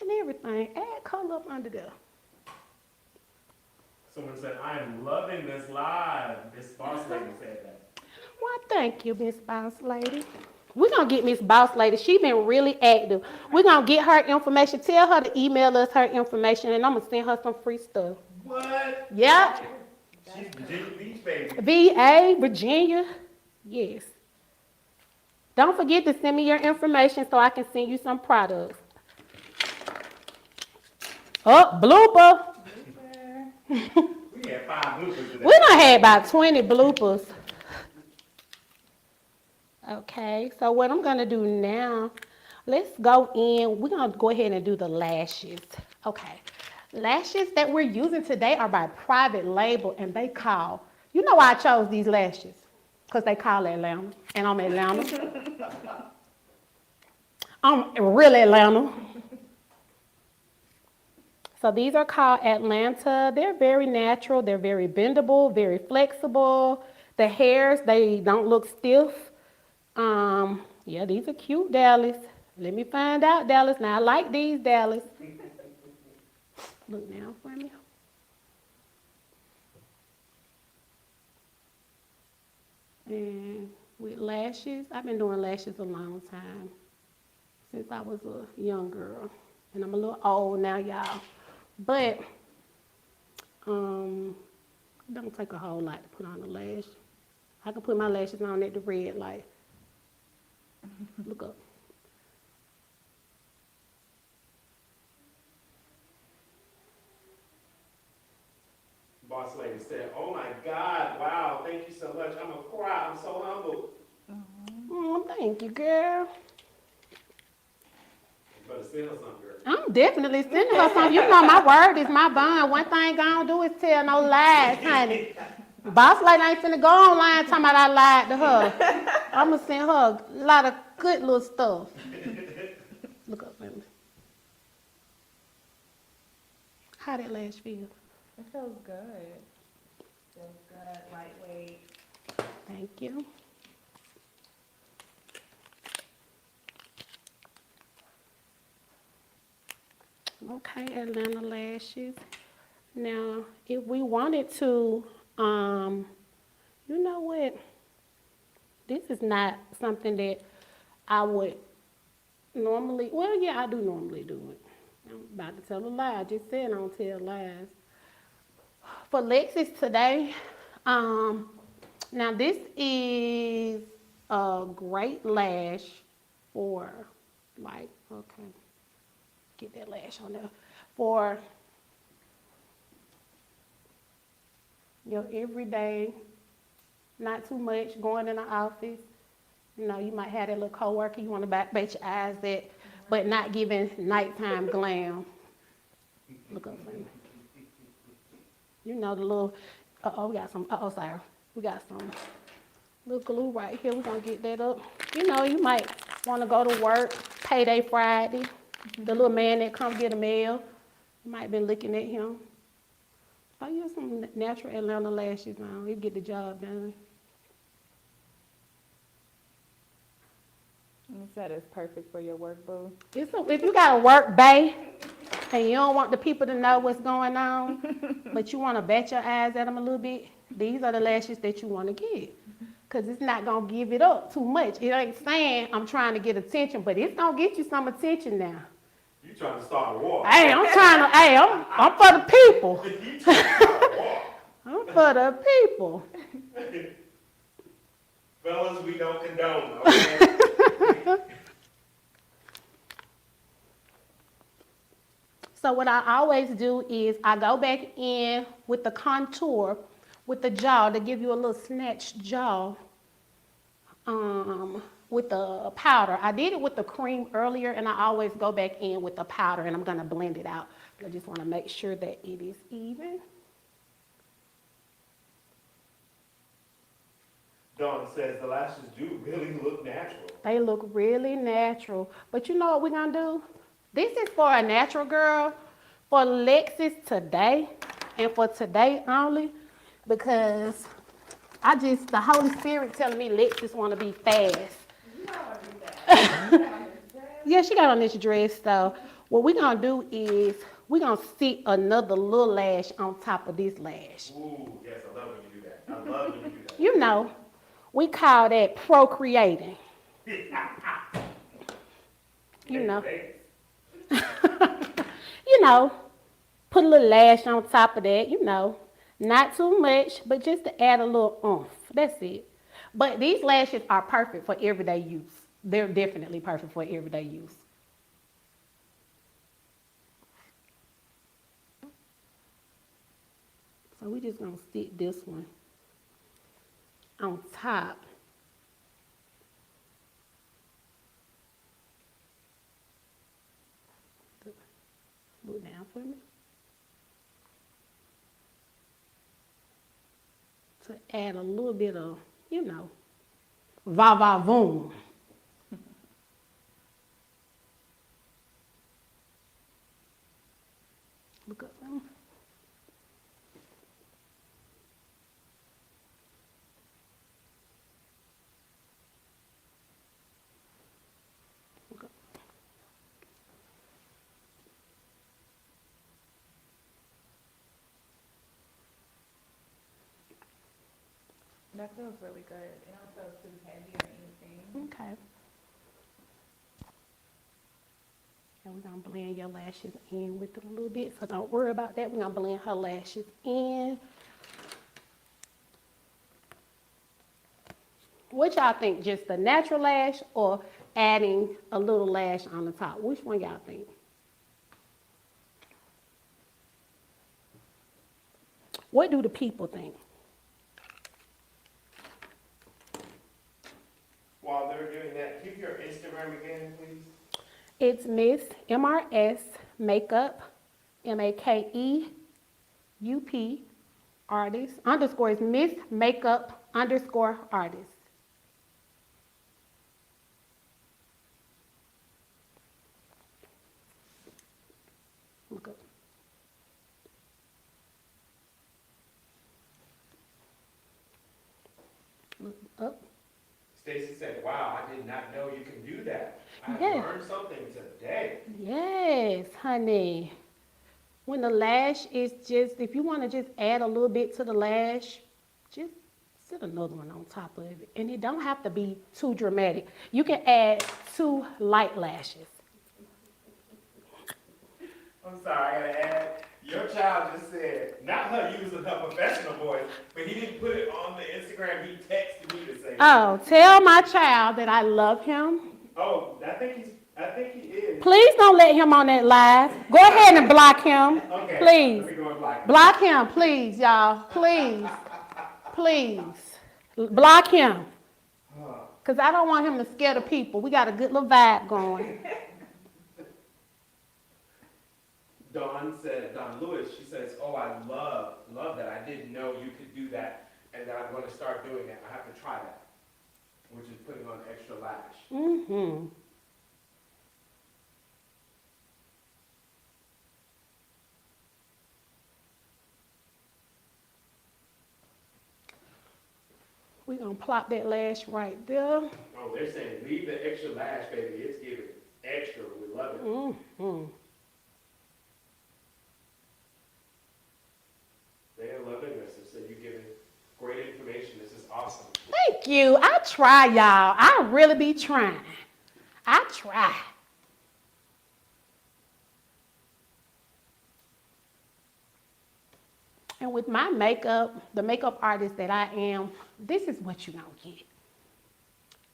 and everything. Add color up under there. Someone said, I am loving this live. This boss lady said that. Well, thank you, Miss Boss Lady. We're going to get Miss Boss Lady. She's been really active. We're going to get her information. Tell her to email us her information, and I'm going to send her some free stuff. What? Yep. She's Virginia Beach, baby. VA, Virginia. Yes. Don't forget to send me your information so I can send you some products. Oh, blooper. We had 5 bloopers today. We done had about 20 bloopers. Okay, so what I'm gonna do now, let's go in. We're gonna go ahead and do the lashes. Okay, lashes that we're using today are by Private Label, and they call, you know why I chose these lashes? Because they call Atlanta, and I'm Atlanta. I'm real Atlanta. So these are called Atlanta. They're very natural, they're very bendable, very flexible. The hairs, they don't look stiff. Yeah, these are cute, Dallas. Let me find out, Dallas. Now, I like these, Dallas. Look now for me. And with lashes, I've been doing lashes a long time, since I was a young girl. And I'm a little old now, y'all. But, it don't take a whole lot to put on a lash. I can put my lashes on at the red light. Look up. Boss lady said, oh my God, wow, thank you so much. I'm gonna cry, I'm so humbled. Oh, thank you, girl. You better send her something, girl. I'm definitely sending her something. You know my word is my bond. One thing I don't do is tell no lies, honey. Boss lady ain't finna go online talking about I lied to her. I'm gonna send her a lot of good little stuff. Look up, baby. How that lash feel? It feels good. Feels good, lightweight. Thank you. Okay, Atlanta lashes. Now, if we wanted to, you know what? This is not something that I would normally, well, yeah, I do normally do it. I'm about to tell a lie. I just said I don't tell lies. For Lexus today, um, now this is a great lash for, like, okay, get that lash on there, for your everyday, not too much going in the office. You know, you might have that little coworker you want to bait your eyes at, but not giving nighttime glam. Look up for me. You know the little, we got some, sorry. We got some little glue right here. We're going to get that up. You know, you might want to go to work, payday Friday. The little man that come get a mail, you might be looking at him. Oh, you have some natural Atlanta lashes on. You get the job done. You said it's perfect for your work, boo. If you got a work bay and you don't want the people to know what's going on, but you want to bat your eyes at them a little bit, these are the lashes that you want to get. Because it's not going to give it up too much. It ain't saying I'm trying to get attention, but it's going to get you some attention now. You trying to start a war. Hey, I'm for the people. You trying to start a war. I'm for the people. Fellas, we don't condone, okay? So what I always do is I go back in with the contour, with the jaw to give you a little snatched jaw, with the powder. I did it with the cream earlier, and I always go back in with the powder, and I'm gonna blend it out. I just wanna make sure that it is even. Dawn says the lashes do really look natural. They look really natural. But you know what we're gonna do? This is for a natural girl, for Lexus today, and for today only, because the Holy Spirit telling me Lexus wanna be fast. You don't want to do that. Yeah, she got on this dress, so what we're gonna do is we're gonna stick another little lash on top of this lash. Ooh, yes, I love when you do that. I love when you do that. You know, we call that procreating. You know. You know, put a little lash on top of that, you know. Not too much, but just to add a little oomph. That's it. But these lashes are perfect for everyday use. They're definitely perfect for everyday use. So we're just gonna stick this one on top. Look down for me. To add a little bit of, you know, va-va-voom. Look up for me. Look up. That feels really good. It don't feel too heavy or anything. Okay. And we're gonna blend your lashes in with it a little bit, so don't worry about that. We're gonna blend her lashes in. What y'all think? Just the natural lash or adding a little lash on the top? Which one y'all think? What do the people think? While they're doing that, give your Instagram again, please. It's Miss MRS Makeup, MAKEUP artist, underscore is Miss Makeup underscore artist. Look up. Look up. Stacy said, wow, I did not know you can do that. I Yeah. learned something today. Yes, honey. When the lash is just, if you want to just add a little bit to the lash, just Sit another one on top of it. And it don't have to be too dramatic. You can add 2 light lashes. I'm sorry, I gotta add. Your child just said, not her using her professional voice, but he didn't put it on the Instagram. He texted me to say that. Oh, tell my child that I love him. Oh, I think he is. Please don't let him on that live. Go ahead and block him. Okay. Please. Let me go and block him. Block him, please, y'all. Please. Please. Block him. Because I don't want him to scare the people. We got a good little vibe going. Dawn Lewis, she says, oh, I love that. I didn't know you could do that, and that I'm going to start doing that. I have to try that, which is putting on extra lash. Mm-hmm. We're going to plop that lash right there. Oh, they're saying, leave the extra lash, baby. It's giving extra. We love it. Mm-hmm. They are loving this. So you're giving great information. This is awesome. Thank you. I try, y'all. I really be trying. I try. And with my makeup, the makeup artist that I am, this is what you're going to get.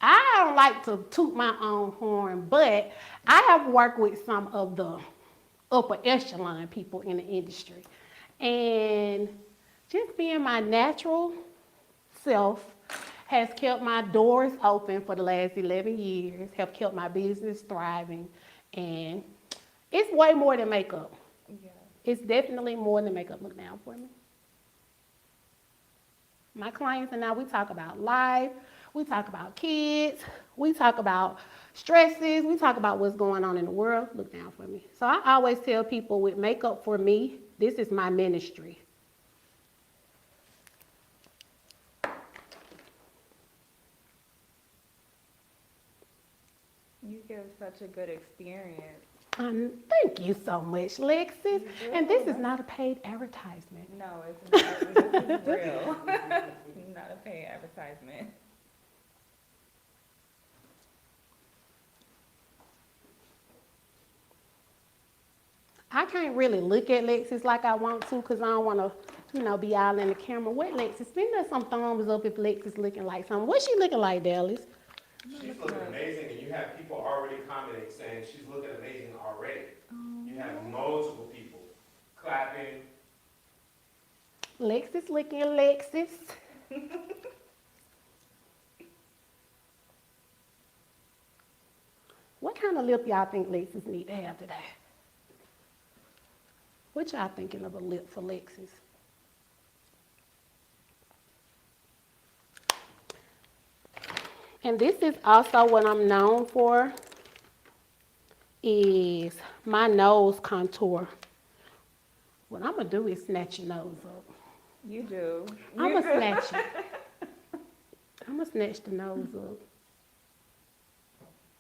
I don't like to toot my own horn, but I have worked with some of the upper echelon people in the industry. And just being my natural self has kept my doors open for the last 11 years, have kept my business thriving. And it's way more than makeup. Yeah. It's definitely more than makeup. Look down for me. My clients and I, we talk about life, we talk about kids, we talk about stresses, we talk about what's going on in the world. Look down for me. So I always tell people with makeup, for me, this is my ministry. You give such a good experience. Thank you so much, Lexis. And this is not a paid advertisement. No, it's not. This is real. Not a paid advertisement. I can't really look at Lexis like I want to because I don't want to, be all in the camera. What Lexis? Send us some thumbs up if Lexis looking like something. What's she looking like, Dallas? She's looking amazing, and you have people already commenting saying she's looking amazing already. You have multiple people clapping. Lexis looking Lexis. What kind of lip y'all think Lexis need to have today? What y'all thinking of a lip for Lexis? And this is also what I'm known for, is my nose contour. What I'm gonna do is snatch your nose up. You do. I'm gonna snatch it. I'm gonna snatch the nose up.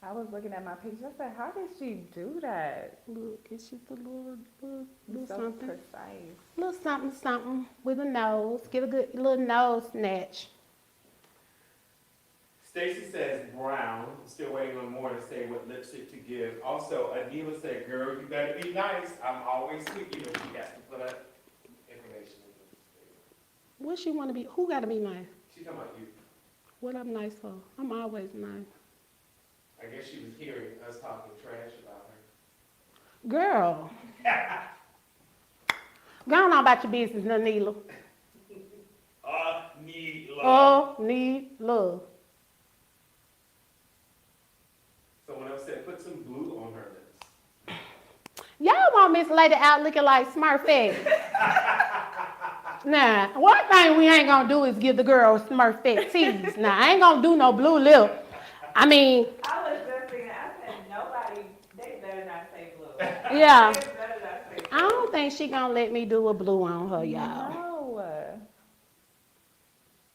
I was looking at my picture. I said, how did she do that? Look, it's just a little So something. precise. Little something with a nose. Get a good little nose snatch. Stacy says brown. Still waiting on more to say what lipstick to give. Also, Anila said, girl, you better be nice. I'm always with you. And she has to put up information. What she want to be? Who got to be nice? She's talking about you. What I'm nice for? I'm always nice. I guess she was hearing us talking trash about her. Girl. Go on about your business, Nanila. Need love. Need love. Someone else said put some blue on her lips. Y'all want Miss Lady out looking like Smurfette. Nah, one thing we ain't gonna do is give the girl Smurfette tease. Nah, I ain't gonna do no blue lip. I mean, I was just thinking, I said, nobody, they better not say blue. yeah. They better not say blue. I don't think she gonna let me do a blue on her, y'all. No.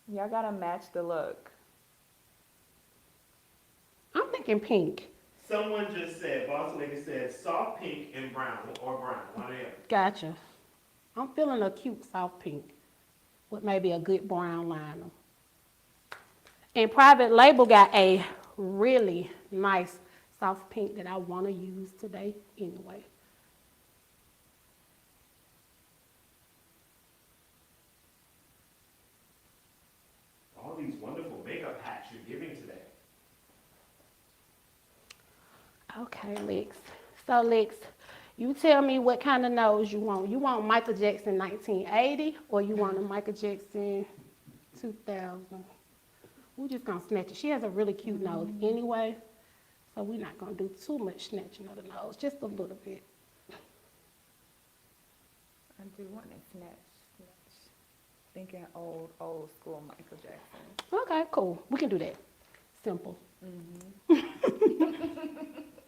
Y'all gotta match the look. I'm thinking pink. Someone just said, Boss Lady said, soft pink and brown, or brown, one of them. Gotcha. I'm feeling a cute soft pink with maybe a good brown liner. And Private Label got a really nice soft pink that I want to use today anyway. All these wonderful makeup hacks you're giving today. Okay, Lex. So, Lex, you tell me what kind of nose you want. You want Michael Jackson 1980 or you want a Michael Jackson 2000? We're just going to snatch it. She has a really cute nose anyway, so we're not going to do too much snatching of the nose, just a little bit. I do want to snatch. Thinking old school Michael Jackson. Okay, cool. We can do that. Simple.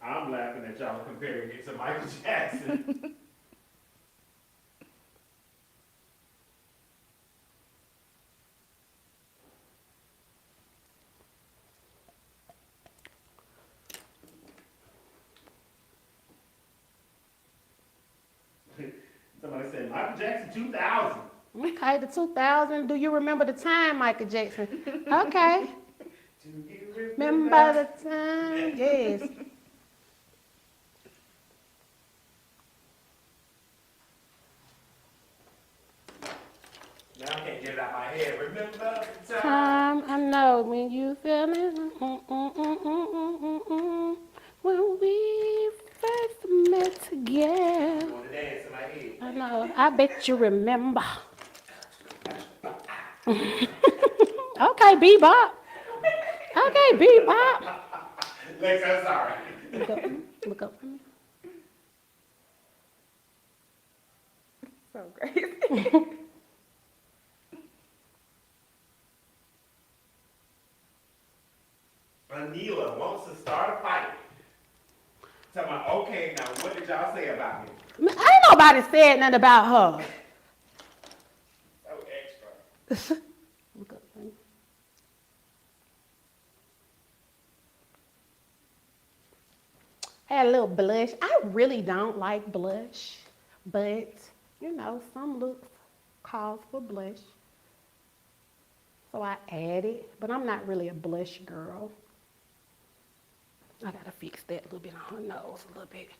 I'm laughing at y'all comparing it to Michael Jackson. Somebody said Michael Jackson 2000. Okay, the 2000. Do you remember the time, Michael Jackson? Okay. Do you Remember the time? Yes. Now I can't get it out my head. Remember the time? I know when you feel it. When we first met together. Doing the dance in my head. I know. I bet you remember. Okay, bebop. Okay, bebop. Lex, I'm sorry. Look up for me. So crazy. Anila wants to start a fight. Tell me, okay, now what did y'all say about me? Ain't nobody said nothing about her. So extra. Look up for me. Had a little blush. I really don't like blush, but you know, some looks calls for blush. So I added, but I'm not really a blush girl. I gotta fix that a little bit on her nose, a little bit.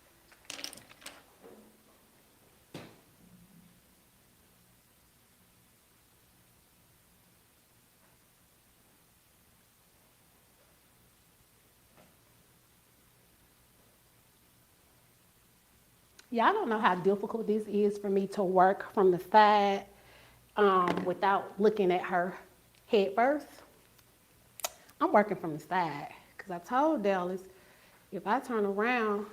Yeah, I don't know how difficult this is for me to work from the side without looking at her head first. I'm working from the side because I told Dallas if I turn around,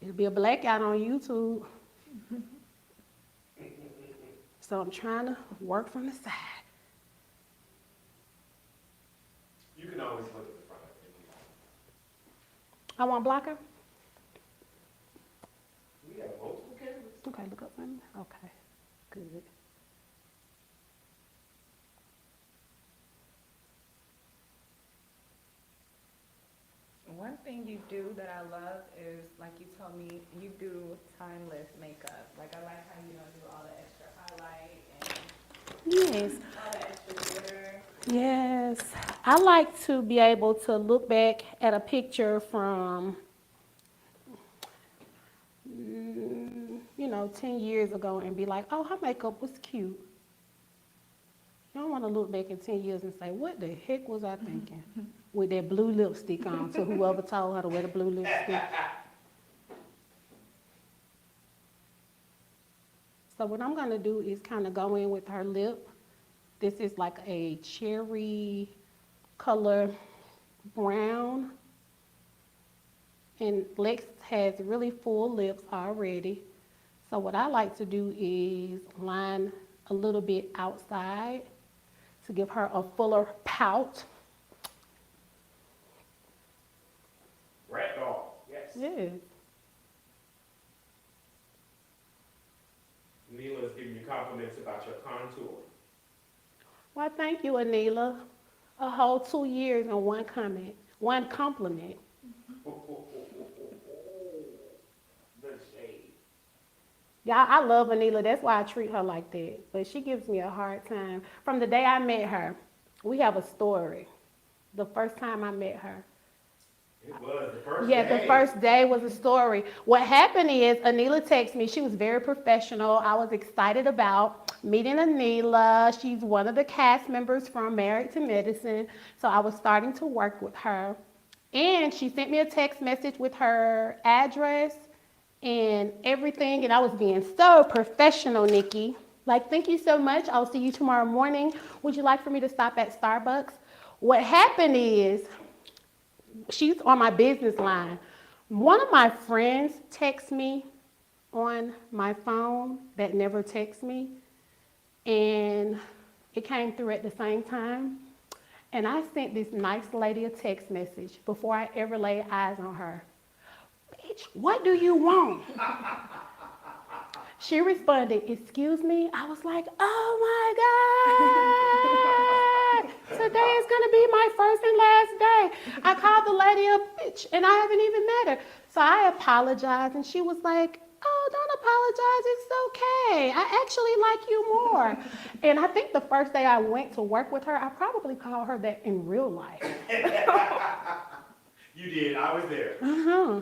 it'll be a blackout on YouTube. So I'm trying to work from the side. You can always look at the front if you want. I want blocker. We have multiple cameras. Okay, look up for me. Okay, good. One thing you do that I love is, like you told me, you do timeless makeup. Like, I like how you don't do all the extra highlight and Yes. all the extra glitter. Yes, I like to be able to look back at a picture from, 10 years ago and be like, oh, her makeup was cute. You don't want to look back in 10 years and say, what the heck was I thinking? With that blue lipstick on to whoever told her to wear the blue lipstick. So what I'm going to do is kind of go in with her lip. This is like a cherry color brown. And Lex has really full lips already. So what I like to do is line a little bit outside to give her a fuller pout. Rat dog, yes. Yes. Neela's giving you compliments about your contour. Well, thank you, Anila. A whole 2 years and one compliment. The shade. Yeah, I love Anila. That's why I treat her like that. But she gives me a hard time. From the day I met her, we have a story. the first time I met her. It was the first Yeah, day. the first day was a story. What happened is Anila texted me. She was very professional. I was excited about meeting Anila. She's one of the cast members from Married to Medicine. So I was starting to work with her. And she sent me a text message with her address and everything. And I was being so professional, Nikki. Like, thank you so much. I'll see you tomorrow morning. Would you like for me to stop at Starbucks? What happened is she's on my business line. One of my friends texts me on my phone that never texts me, and it came through at the same time. And I sent this nice lady a text message before I ever laid eyes on her. Bitch, what do you want? She responded, excuse me? I was like, oh my God. Today is going to be my first and last day. I called the lady a bitch and I haven't even met her. So I apologized and she was like, oh, don't apologize. It's okay. I actually like you more. And I think the first day I went to work with her, I probably called her that in real life. You did. I was there. Uh-huh.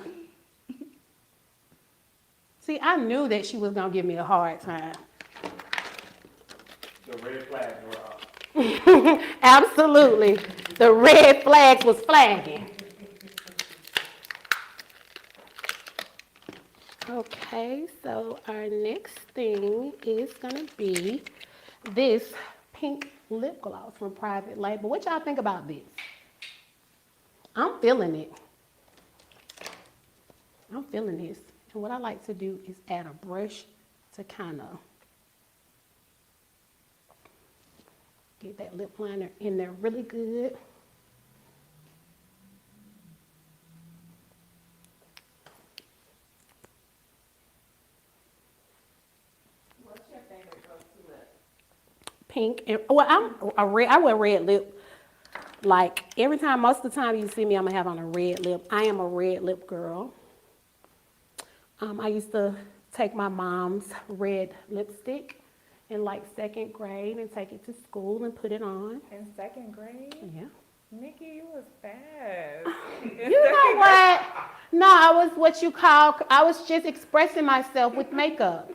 See, I knew that she was going to give me a hard time. The red flags were up. Absolutely. The red flags was flagging. Okay, so our next thing is going to be this pink lip gloss from Private Label. What y'all think about this? I'm feeling it. I'm feeling this. And what I like to do is add a brush to kind of get that lip liner in there really good. What's your favorite go-to lip? Pink. And, well, I wear red lip. Like, every time, most of the time you see me, I'm going to have on a red lip. I am a red lip girl. I used to take my mom's red lipstick in like 2nd grade and take it to school and put it on. In 2nd grade? Yeah. Nikki, you was fast. You know what? No, I was just expressing myself with makeup.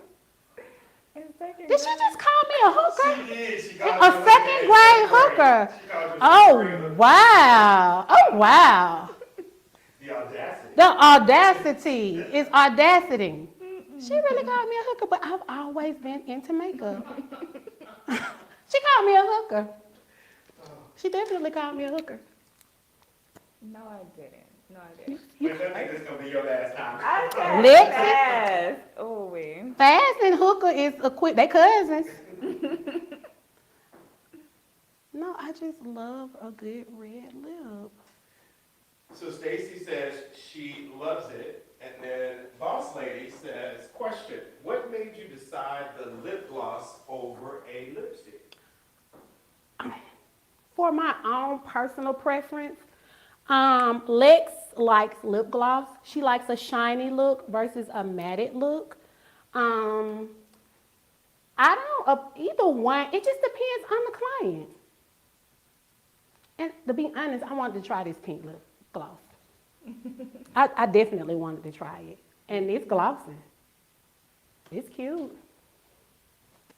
In 2nd Did she grade? just call me a hooker? She did. She A called you 2nd grade hooker. She called you a Oh, second grade wow. Oh, wow. The audacity. The audacity is audacity. She really called me a hooker, but I've always been into makeup. She called me a hooker. She definitely called me a hooker. No, I didn't. No, I didn't. Wait, I think this is going to be your last time. I said Lexi? fast. Oh, wait. Fast and hooker is they cousins. No, I just love a good red lip. So Stacy says she loves it, and then Boss Lady says, question, what made you decide the lip gloss over a lipstick? For my own personal preference, Lex likes lip gloss. She likes a shiny look versus a matted look. I don't, either one, it just depends on the client. And to be honest, I wanted to try this pink lip gloss. I definitely wanted to try it. And it's glossy. It's cute.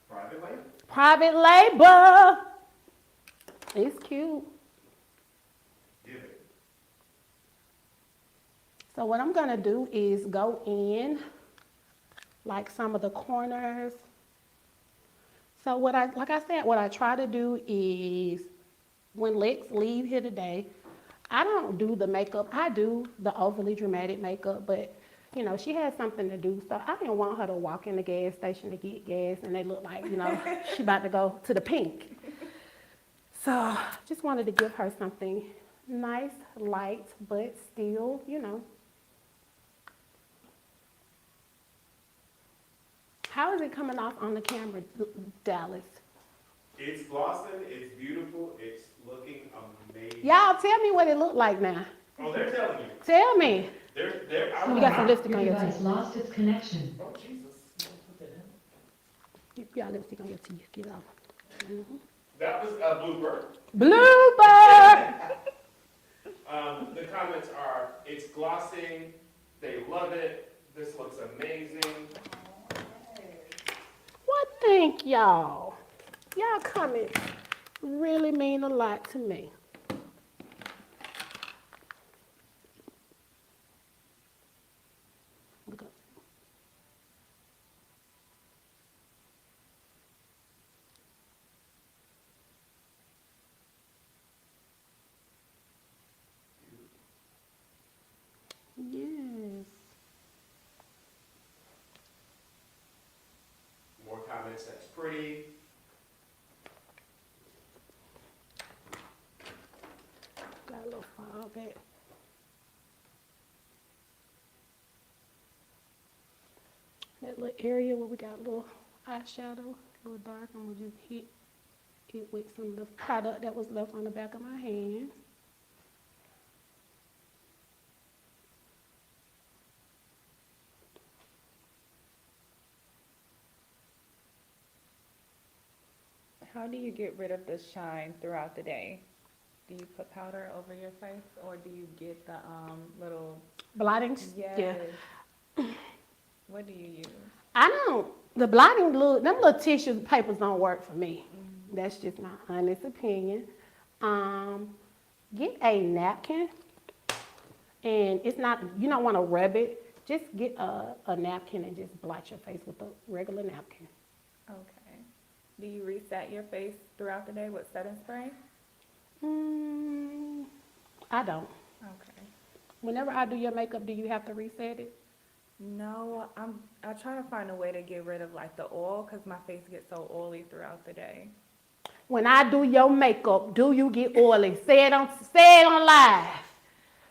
Private label? Private label. It's cute. Give it. So what I'm gonna do is go in like some of the corners. So what I try to do is when Lex leave here today, I don't do the makeup. I do the overly dramatic makeup, but you know, she has something to do. So I didn't want her to walk in the gas station to get gas and they look like, you know, she about to go to the pink. So just wanted to give her something nice, light, but still, you know. How is it coming off on the camera, Dallas? It's glossing, it's beautiful, it's looking amazing. Y'all tell me what it looked like now. Oh, they're telling you. Tell me. You got some lipstick Your on your device teeth. lost its connection. Oh, Jesus. You got lipstick on your teeth. Get off. That was a blooper. Blooper! y'all. Y'all comments really mean a lot to me. Look up. Yes. More comments, that's pretty. Got a little fog back. That little area where we got a little eyeshadow, a little dark, and we'll just hit it with some of the product that was left on the back of my hand. How do you get rid of the shine throughout the day? Do you put powder over your face, or do you get the little? Blotting, yeah. Yes. What do you use? I don't, the blotting glue, them little tissue papers don't work for me. That's just my honest opinion. Get a napkin, and it's not, you don't want to rub it. Just get a napkin and just blot your face with a regular napkin. Okay. Do you reset your face throughout the day with setting spray? I don't. Okay. Whenever I do your makeup, do you have to reset it? No, I try to find a way to get rid of like the oil because my face gets so oily throughout the day. When I do your makeup, do you get oily? Say it on live.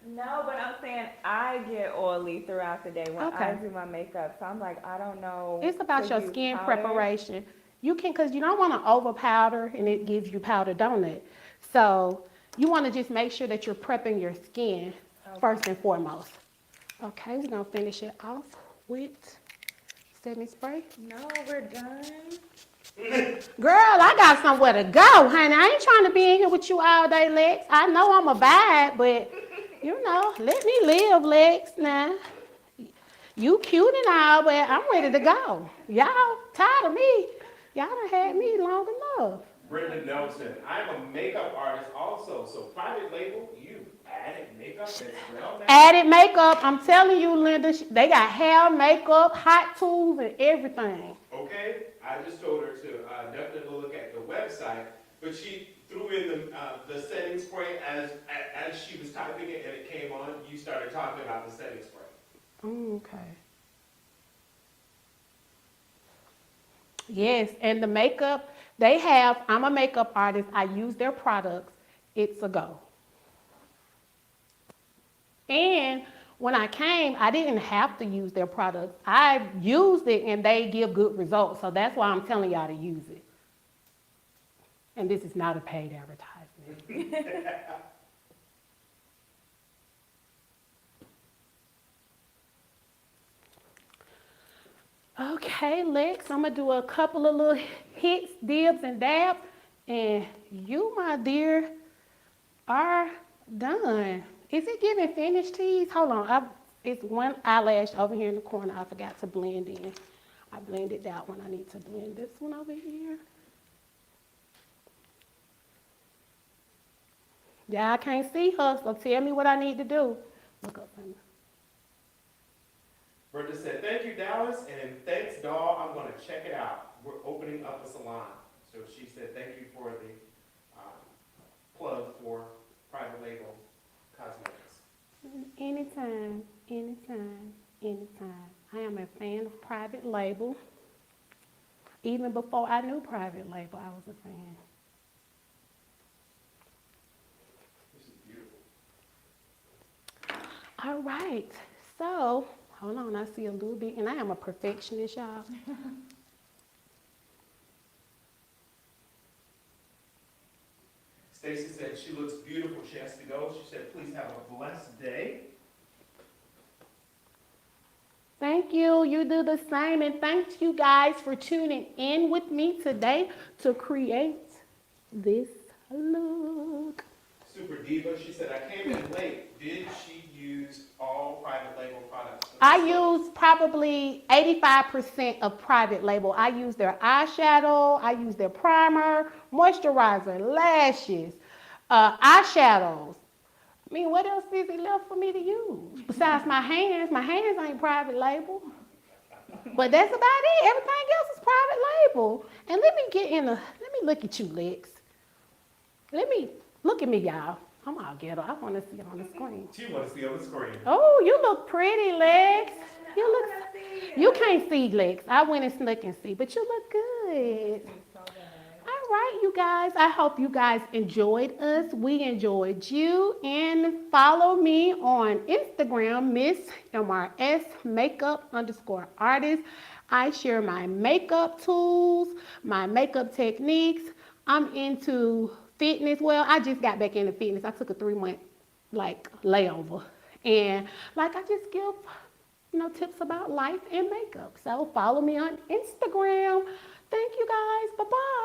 No, but I'm saying I get oily throughout the day when I Okay. do my makeup. So I'm like, I don't know. It's about to your use skin powder. preparation. You can, because you don't want to over powder and it gives you powder, don't it? So you want to just make sure that you're prepping your skin first and foremost. Okay, we're going to finish it off with setting spray. No, we're done. Girl, I got somewhere to go, honey. I ain't trying to be in here with you all day, Lex. I know I'm a vibe, but, you know, let me live, Lex, now. You cute and all, but I'm ready to go. Y'all tired of me. Y'all done had me long enough. Brenda Nelson, I'm a makeup artist also, so private label, you added makeup as well now? Added makeup, I'm telling you, Linda, they got hair, makeup, hot tools, and everything. Okay, I just told her to definitely look at the website, but she threw in the setting spray as she was typing it and it came on, you started talking about the setting spray. Okay. Yes, and the makeup, they have, I'm a makeup artist, I use their products, it's a go. And when I came, I didn't have to use their products. I used it and they give good results, so that's why I'm telling y'all to use it. And this is not a paid advertisement. Okay, Lex, I'm gonna do a couple of little hits, dibs, and dabs, and you, my dear, are done. Is it giving finished tease? Hold on, it's one eyelash over here in the corner I forgot to blend in. I blended that one, I need to blend this one over here. Yeah, I can't see her, so tell me what I need to do. Look up for me. Brenda said, thank you, Dallas, and thanks, doll. I'm going to check it out. We're opening up a salon. So she said, thank you for the plug for private label cosmetics. Anytime, anytime, anytime. I am a fan of private label. Even before I knew private label, I was a fan. This is beautiful. All right, so hold on, I see a little bit, and I am a perfectionist, y'all. Stacy said she looks beautiful. She has to go. She said, please have a blessed day. Thank you. You do the same. And thanks you guys for tuning in with me today to create this look. super diva. She said, I came in late. Did she use all private label products? I use probably 85% of private label. I use their eyeshadow, I use their primer, moisturizer, lashes, eyeshadows. I mean, what else is it left for me to use? Besides my hands. My hands ain't private label. But that's about it. Everything else is private label. And let me look at you, Lex. Look at me, y'all. I'm all ghetto. I want to see it on the screen. She wants to see on the screen. Oh, you look pretty, Lex. You can't see, Lex. I went and snuck and see, but you look good. All right, you guys. I hope you guys enjoyed us. We enjoyed you. And follow me on Instagram, Miss MRS Makeup _artist. I share my makeup tools, my makeup techniques. I'm into fitness. Well, I just got back into fitness. I took a 3-month layover. And I just give tips about life and makeup. So follow me on Instagram. Thank you guys. Bye-bye.